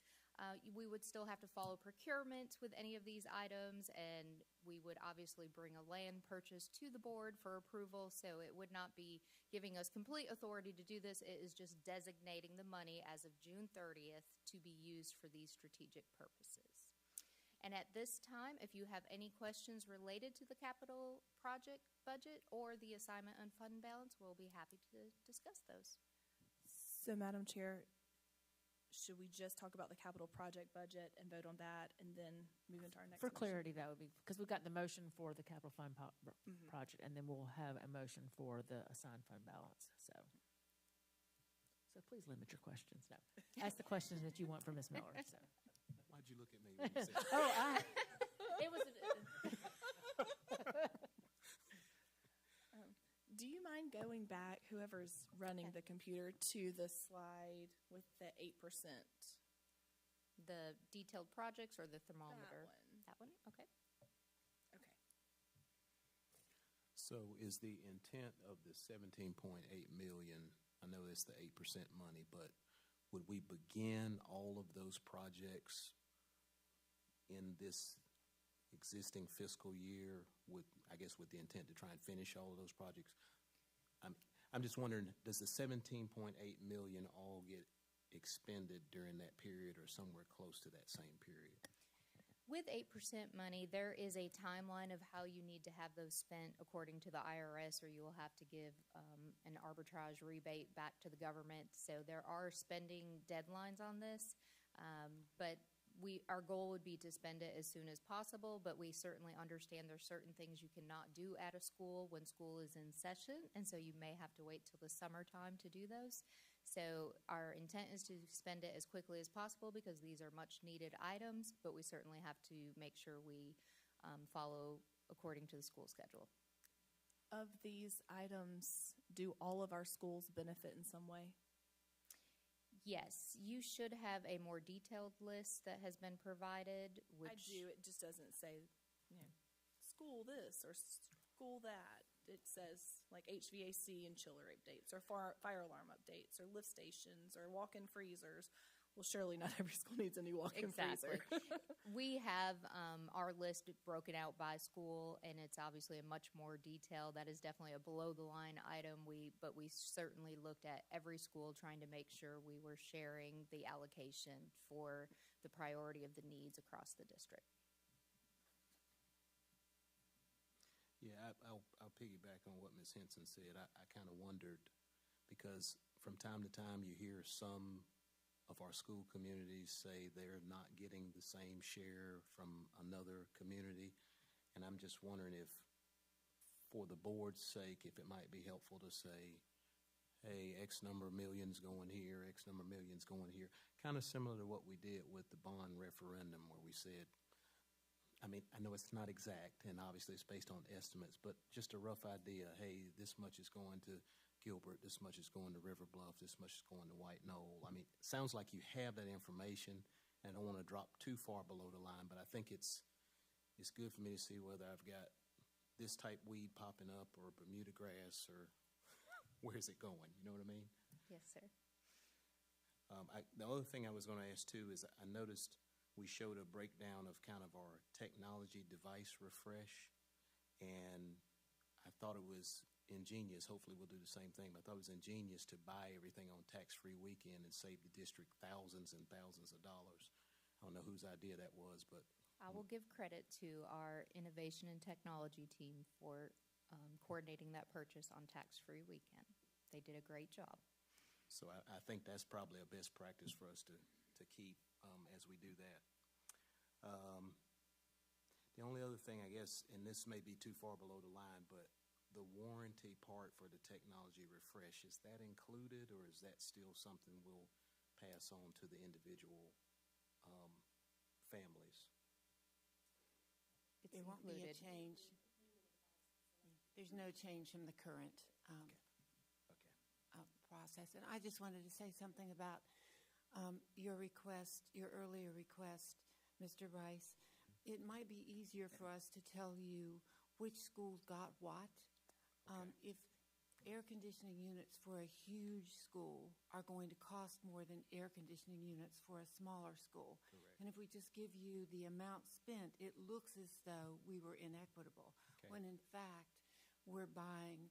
we would still have to follow procurement with any of these items, and we would obviously bring a land purchase to the board for approval, so it would not be giving us complete authority to do this. It is just designating the money as of June 30th to be used for these strategic purposes. And at this time, if you have any questions related to the capital project budget or the assignment and fund balance, we'll be happy to discuss those. So, Madam Chair, should we just talk about the capital project budget and vote on that and then move into our next For motion? clarity, that would be, because we've got the motion for the capital fund project, and then we'll have a motion for the assigned fund balance. So please limit your questions. No, ask the questions that you want from Ms. Miller. So. Why'd you look at me when you said that? It was. Do you mind going back, whoever's running the computer, to the slide with the 8%? The detailed projects or the thermometer? That one? Okay. Okay. So is the intent of the $17.8 million I know it's the 8% money, but would we begin all of those projects in this existing fiscal year with, I guess, with the intent to try and finish all of those projects? I'm just wondering, does the 17.8 million all get expended during that period or somewhere close to that same period? With 8% money, there is a timeline of how you need to have those spent according to the IRS, or you will have to give an arbitrage rebate back to the government. So there are spending deadlines on this, but our goal would be to spend it as soon as possible, but we certainly understand there's certain things you cannot do at a school when school is in session, and so you may have to wait till the summertime to do those. So our intent is to spend it as quickly as possible because these are much needed items, but we certainly have to make sure we follow according to the school schedule. Of these items, do all of our schools benefit in some way? Yes, you should have a more detailed list that has been provided. Which I do. It just doesn't say, school this or school that. It says like HVAC and chiller updates or fire alarm updates or lift stations or walk-in freezers. Well, surely not every school needs a new walk-in freezer. We have our list broken out by school, and it's obviously a much more detailed. That is definitely a below-the-line item. But we certainly looked at every school trying to make sure we were sharing the allocation for the priority of the needs across the district. Yeah, I'll piggyback on what Ms. Henson said. I kind of wondered because from time to time you hear some of our school communities say they're not getting the same share from another community. And I'm just wondering if, for the board's sake, if it might be helpful to say, hey, X number of millions going here, X number of millions going here, kind of similar to what we did with the bond referendum where we said, I mean, I know it's not exact, and obviously it's based on estimates, but just a rough idea, hey, this much is going to Gilbert, this much is going to River Bluff, this much is going to White Knoll. I mean, it sounds like you have that information, and I don't want to drop too far below the line, but I think it's good for me to see whether I've got this type weed popping up or Bermuda grass or where's it going, you know what I mean? Yes, sir. The other thing I was going to ask, too, is I noticed we showed a breakdown of kind of our technology device refresh, and I thought it was ingenious. Hopefully we'll do the same thing, but I thought it was ingenious to buy everything on tax-free weekend and save the district thousands and thousands of dollars. I don't know whose idea that was, but I will give credit to our innovation and technology team for coordinating that purchase on tax-free weekend. They did a great job. So I think that's probably a best practice for us to keep as we do that. The only other thing, I guess, and this may be too far below the line, but the warranty part for the technology refresh, is that included, or is that still something we'll pass on to the individual families? There won't be a change. There's no change from the current process. And I just wanted to say something about your request, your earlier request, Mr. Rice. It might be easier for us to tell you which schools got what. If air conditioning units for a huge school are going to cost more than air conditioning units for a smaller school. Correct. And if we just give you the amount spent, it looks as though we were inequitable, when in fact we're buying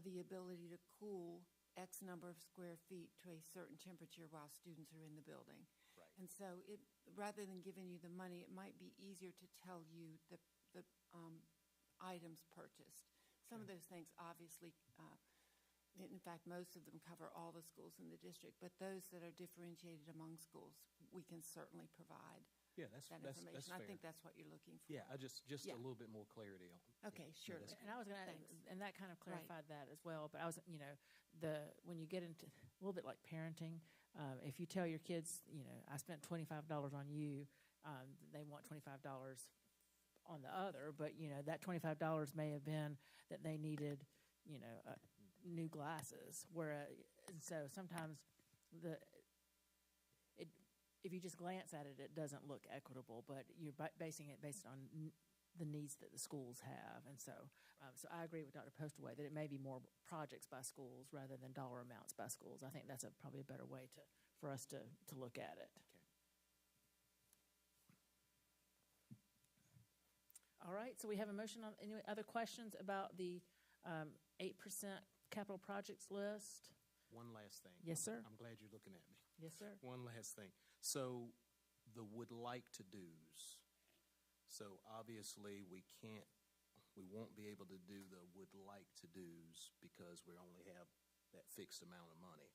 the ability to cool X number of square feet to a certain temperature while students are in the building. Right. And so rather than giving you the money, it might be easier to tell you the items purchased. Some of those things obviously, in fact, most of them cover all the schools in the district, but those that are differentiated among schools, we can certainly provide that information. That's fair. I think that's what you're looking for. Yeah, just a little bit more clarity on. Okay, sure. And I was going to, and that kind of clarified that as well. But I was, when you get into a little bit like parenting, if you tell your kids, I spent $25 on you, they want $25 on the other, but that $25 may have been that they needed, new glasses. So sometimes if you just glance at it, it doesn't look equitable, but you're basing it based on the needs that the schools have. And so I agree with Dr. Postaway that it may be more projects by schools rather than dollar amounts by schools. I think that's probably a better way for us to look at it. All right, so we have a motion on any other questions about the 8% capital projects list? One last thing. Yes, sir. I'm glad you're looking at me. Yes, sir. One last thing. So the would like to do's. So obviously we won't be able to do the would like to do's because we only have that fixed amount of money.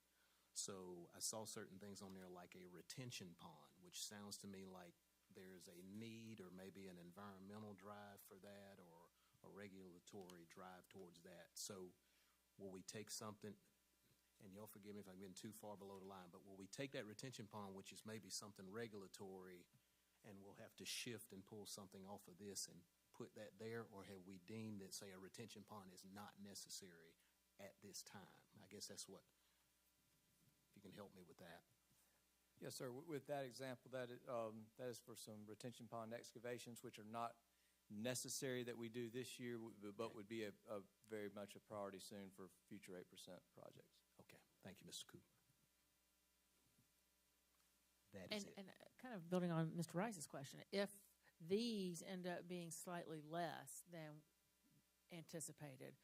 So I saw certain things on there like a retention pond, which sounds to me like there's a need or maybe an environmental drive for that or a regulatory drive towards that. So will we take something, and y'all forgive me if I'm getting too far below the line, but will we take that retention pond, which is maybe something regulatory, and we'll have to shift and pull something off of this and put that there, or have we deemed that, say, a retention pond is not necessary at this time? I guess that's what, if you can help me with that. Yes, sir. With that example, that is for some retention pond excavations, which are not necessary that we do this year, but would be a very much a priority soon for future 8% projects. Okay. Thank you, Mr. Cooper. That is it. And kind of building on Mr. Rice's question, if these end up being slightly less than anticipated,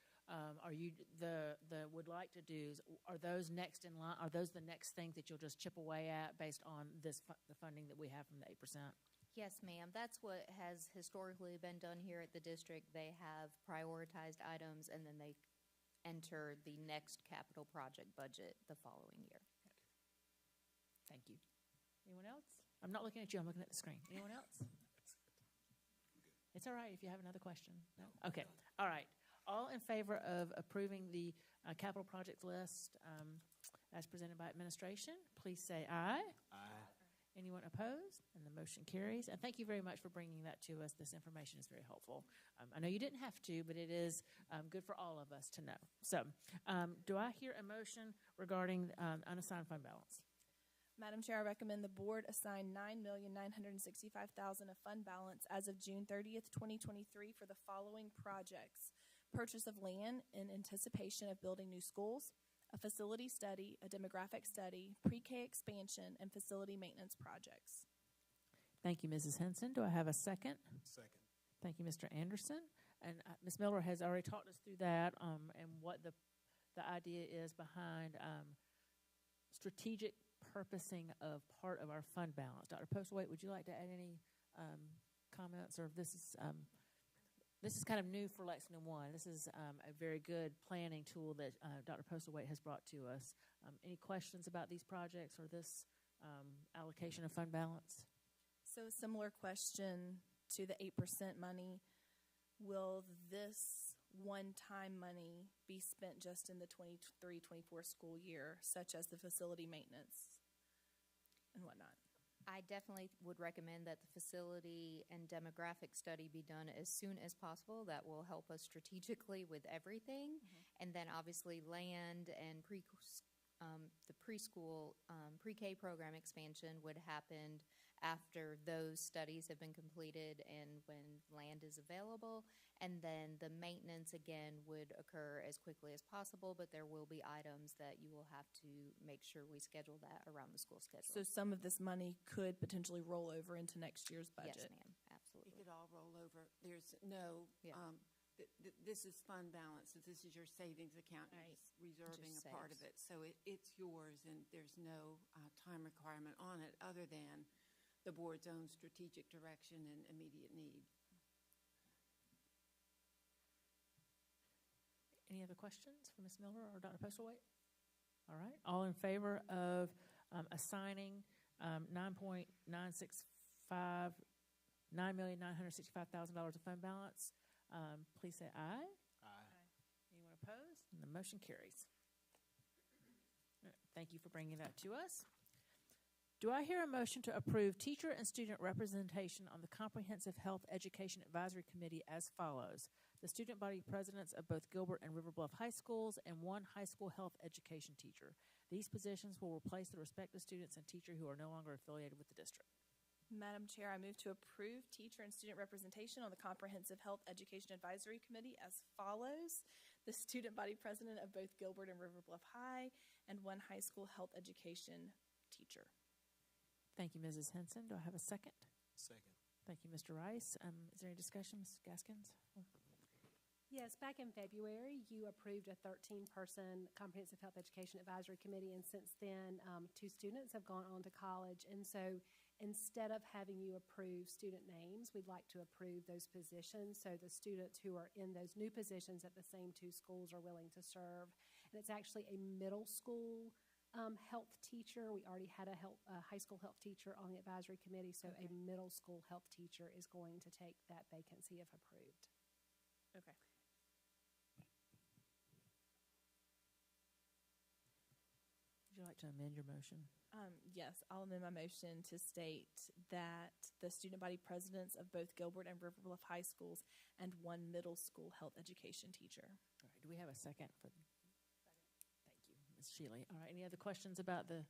are you the would like to do's? Are those next in line? Are those the next things that you'll just chip away at based on the funding that we have from the 8%? Yes, ma'am. That's what has historically been done here at the district. They have prioritized items, and then they enter the next capital project budget the following year. Thank you. Anyone else? I'm not looking at you. I'm looking at the screen. Anyone else? It's all right if you have another question. No? Okay. All right. All in favor of approving the capital project list as presented by administration, please say aye. Aye. Anyone opposed? And the motion carries. And thank you very much for bringing that to us. This information is very helpful. I know you didn't have to, but it is good for all of us to know. So do I hear a motion regarding unassigned fund balance? Madam Chair, I recommend the board assign $9,965,000 of fund balance as of June 30th, 2023 for the following projects: purchase of land in anticipation of building new schools, a facility study, a demographic study, pre-K expansion, and facility maintenance projects. Thank you, Mrs. Henson. Do I have a second? Second. Thank you, Mr. Anderson. And Ms. Miller has already talked us through that and what the idea is behind strategic purposing of part of our fund balance. Dr. Postaway, would you like to add any comments? Or this is kind of new for Lexington One. This is a very good planning tool that Dr. Postaway has brought to us. Any questions about these projects or this allocation of fund balance? So a similar question to the 8% money. Will this one-time money be spent just in the 23-24 school year, such as the facility maintenance and whatnot? I definitely would recommend that the facility and demographic study be done as soon as possible. That will help us strategically with everything. And then obviously land and the preschool pre-K program expansion would happen after those studies have been completed and when land is available. And then the maintenance, again, would occur as quickly as possible, but there will be items that you will have to make sure we schedule that around the school schedule. So some of this money could potentially roll over into next year's budget? Yes, ma'am, absolutely. It could all roll over. There's no, this is fund balance. So this is your savings account. You're just reserving a part of it. So it's yours, and there's no time requirement on it other than the board's own strategic direction and immediate need. Any other questions for Ms. Miller or Dr. Postaway? All right. All in favor of assigning $9,965,000 of fund balance, please say aye. Aye. Anyone opposed? And the motion carries. All right. Thank you for bringing that to us. Do I hear a motion to approve teacher and student representation on the Comprehensive Health Education Advisory Committee as follows? The student body presidents of both Gilbert and River Bluff High Schools and one high school health education teacher. These positions will replace the respective students and teacher who are no longer affiliated with the district. Madam Chair, I move to approve teacher and student representation on the Comprehensive Health Education Advisory Committee as follows. The student body president of both Gilbert and River Bluff High, and one high school health education teacher. Thank you, Mrs. Henson. Do I have a second? Second. Thank you, Mr. Rice. Is there any discussion, Ms. Gaskins? Yes, back in February, you approved a 13-person Comprehensive Health Education Advisory Committee, and since then, 2 students have gone on to college. And so instead of having you approve student names, we'd like to approve those positions, so the students who are in those new positions at the same 2 schools are willing to serve. And it's actually a middle school health teacher. We already had a high school health teacher on the advisory committee, so a middle school health teacher is going to take that vacancy if approved. Okay. Would you like to amend your motion? Yes, I'll amend my motion to state that the student body presidents of both Gilbert and River Bluff High Schools and one middle school health education teacher. All right, do we have a second for Thank you, Ms. Shealy. All right, any other questions about the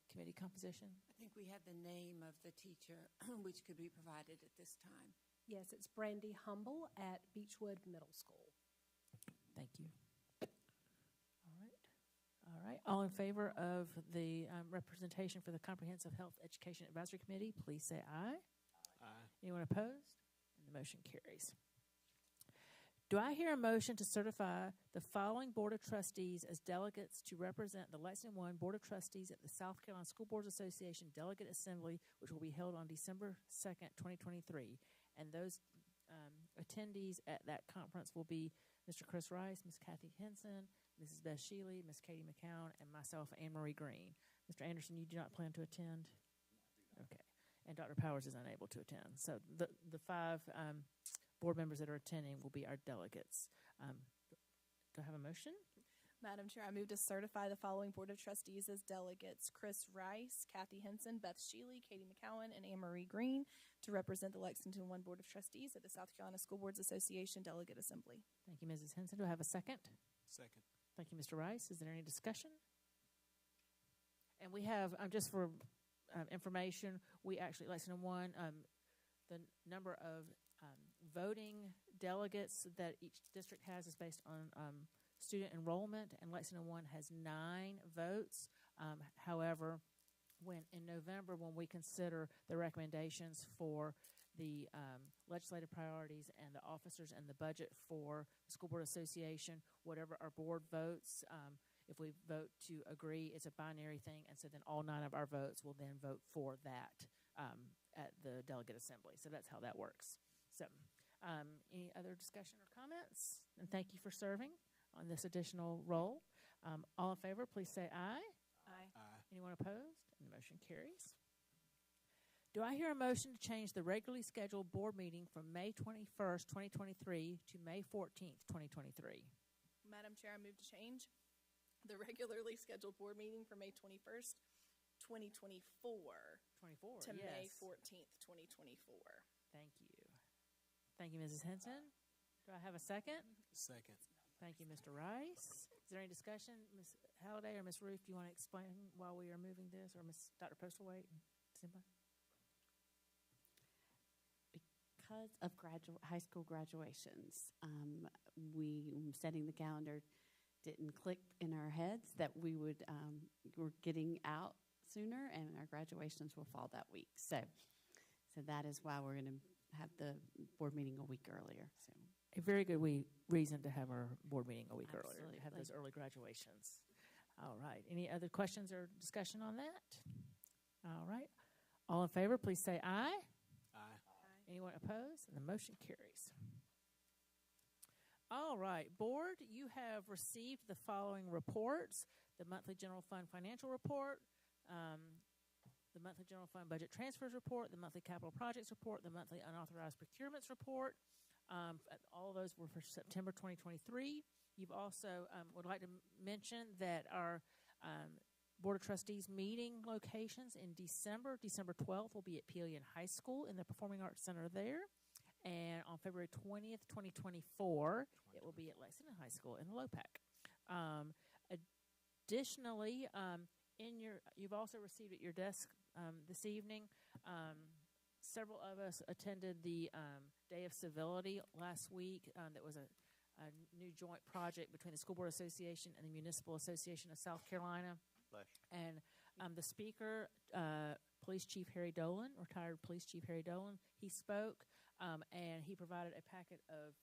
committee composition? I think we have the name of the teacher, which could be provided at this time. Yes, it's Brandy Humble at Beechwood Middle School. Thank you. All right. All in favor of the representation for the Comprehensive Health Education Advisory Committee, please say aye. Aye. Anyone opposed? And the motion carries. Do I hear a motion to certify the following Board of Trustees as delegates to represent the Lexington I Board of Trustees at the South Carolina School Boards Association Delegate Assembly, which will be held on December 2nd, 2023. And those attendees at that conference will be Mr. Chris Rice, Ms. Kathy Henson, Mrs. Beth Shealy, Ms. Katie McCown, and myself, Anne-Marie Green. Mr. Anderson, you do not plan to attend? Okay. And Dr. Powers is unable to attend. So the 5 board members that are attending will be our delegates. Do I have a motion? Madam Chair, I move to certify the following Board of Trustees as delegates: Chris Rice, Kathy Henson, Beth Shealy, Katie McCowan, and Anne-Marie Green to represent the Lexington I Board of Trustees at the South Carolina School Boards Association Delegate Assembly. Thank you, Mrs. Henson. Do I have a second? Second. Thank you, Mr. Rice. Is there any discussion? And we have, just for information, we actually, Lexington I, the number of voting delegates that each district has is based on student enrollment, and Lexington I has 9 votes. However, in November, when we consider the recommendations for the legislative priorities and the officers and the budget for the School Board Association, whatever our board votes, if we vote to agree, it's a binary thing, and so then all 9 of our votes will then vote for that at the delegate assembly. So that's how that works. So any other discussion or comments? And thank you for serving on this additional role. All in favor, please say aye. Aye. Aye. Anyone opposed? And the motion carries. Do I hear a motion to change the regularly scheduled board meeting from May 21st, 2023 to May 14th, 2023? Madam Chair, I move to change the regularly scheduled board meeting for May 21st, 2024 to yes. May 14th, 2024. Thank you. Thank you, Mrs. Henson. Do I have a second? Second. Thank you, Mr. Rice. Is there any discussion? Ms. Halliday or Ms. Roof, do you want to explain why we are moving this, or Dr. Postlethwaite and Simba? Because of high school graduations, we setting the calendar didn't click in our heads that we're getting out sooner, and our graduations will fall that week. So that is why we're going to have the board meeting a week earlier. So a very good reason to have our board meeting a week Absolutely. earlier, to have those early graduations. All right. Any other questions or discussion on that? All right. All in favor, please say aye. Aye. Anyone opposed? And the motion carries. All right, board, you have received the following reports: the monthly general fund financial report, the monthly general fund budget transfers report, the monthly capital projects report, the monthly unauthorized procurements report. All of those were for September 2023. You've also would like to mention that our Board of Trustees meeting locations in December 12th will be at Peoria High School in the Performing Arts Center there. And on February 20th, 2024, it will be at Lexington High School in LOPAC. Additionally, you've also received at your desk this evening Several of us attended the Day of Civility last week. That was a new joint project between the School Board Association and the Municipal Association of South Carolina. And the speaker, Police Chief Harry Dolan, retired Police Chief Harry Dolan, he spoke, and he provided a packet of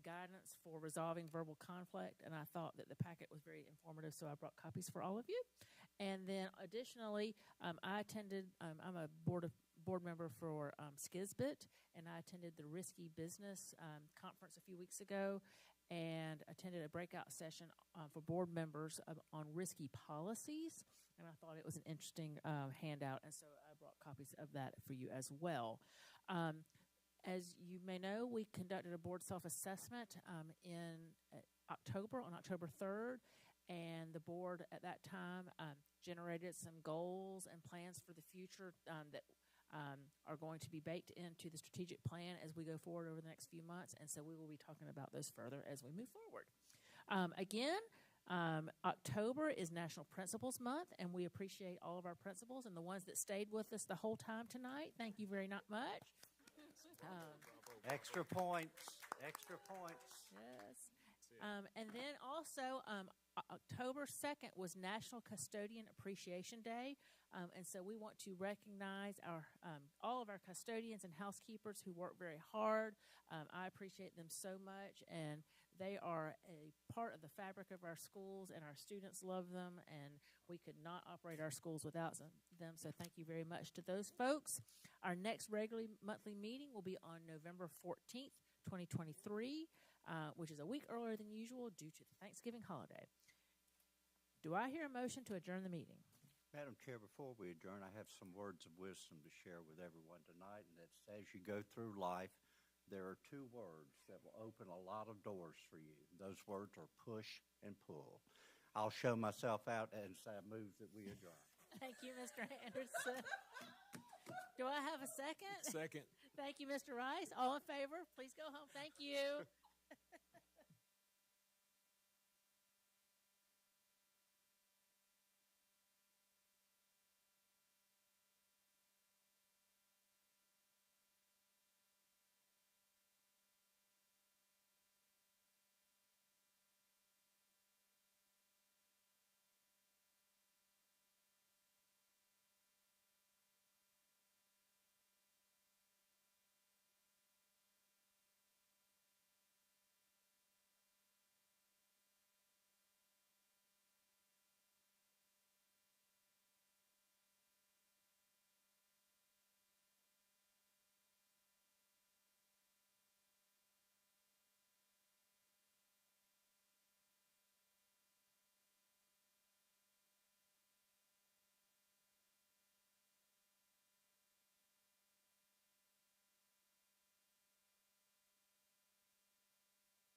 guidance for resolving verbal conflict, and I thought that the packet was very informative, so I brought copies for all of you. And then additionally, I attended, I'm a board member for SCISBIT, and I attended the Risky Business conference a few weeks ago and attended a breakout session for board members on risky policies, and I thought it was an interesting handout, and so I brought copies of that for you as well. As you may know, we conducted a board self-assessment in October, on October 3rd, and the board at that time generated some goals and plans for the future that are going to be baked into the strategic plan as we go forward over the next few months, and so we will be talking about those further as we move forward. October is National Principals Month, and we appreciate all of our principals and the ones that stayed with us the whole time tonight. Thank you very much. Extra points. Extra points. Yes. And then also, October 2nd was National Custodian Appreciation Day, and so we want to recognize our all of our custodians and housekeepers who work very hard. I appreciate them so much, and they are a part of the fabric of our schools, and our students love them, and we could not operate our schools without them, so thank you very much to those folks. Our next regular monthly meeting will be on November 14th, 2023, which is a week earlier than usual due to the Thanksgiving holiday. Do I hear a motion to adjourn the meeting? Madam Chair, before we adjourn, I have some words of wisdom to share with everyone tonight, and that's as you go through life, there are two words that will open a lot of doors for you. Those words are push and pull. I'll show myself out and say I move that we adjourn. Thank you, Mr. Anderson. Do I have a second? Second. Thank you, Mr. Rice. All in favor? Please go home. Thank you.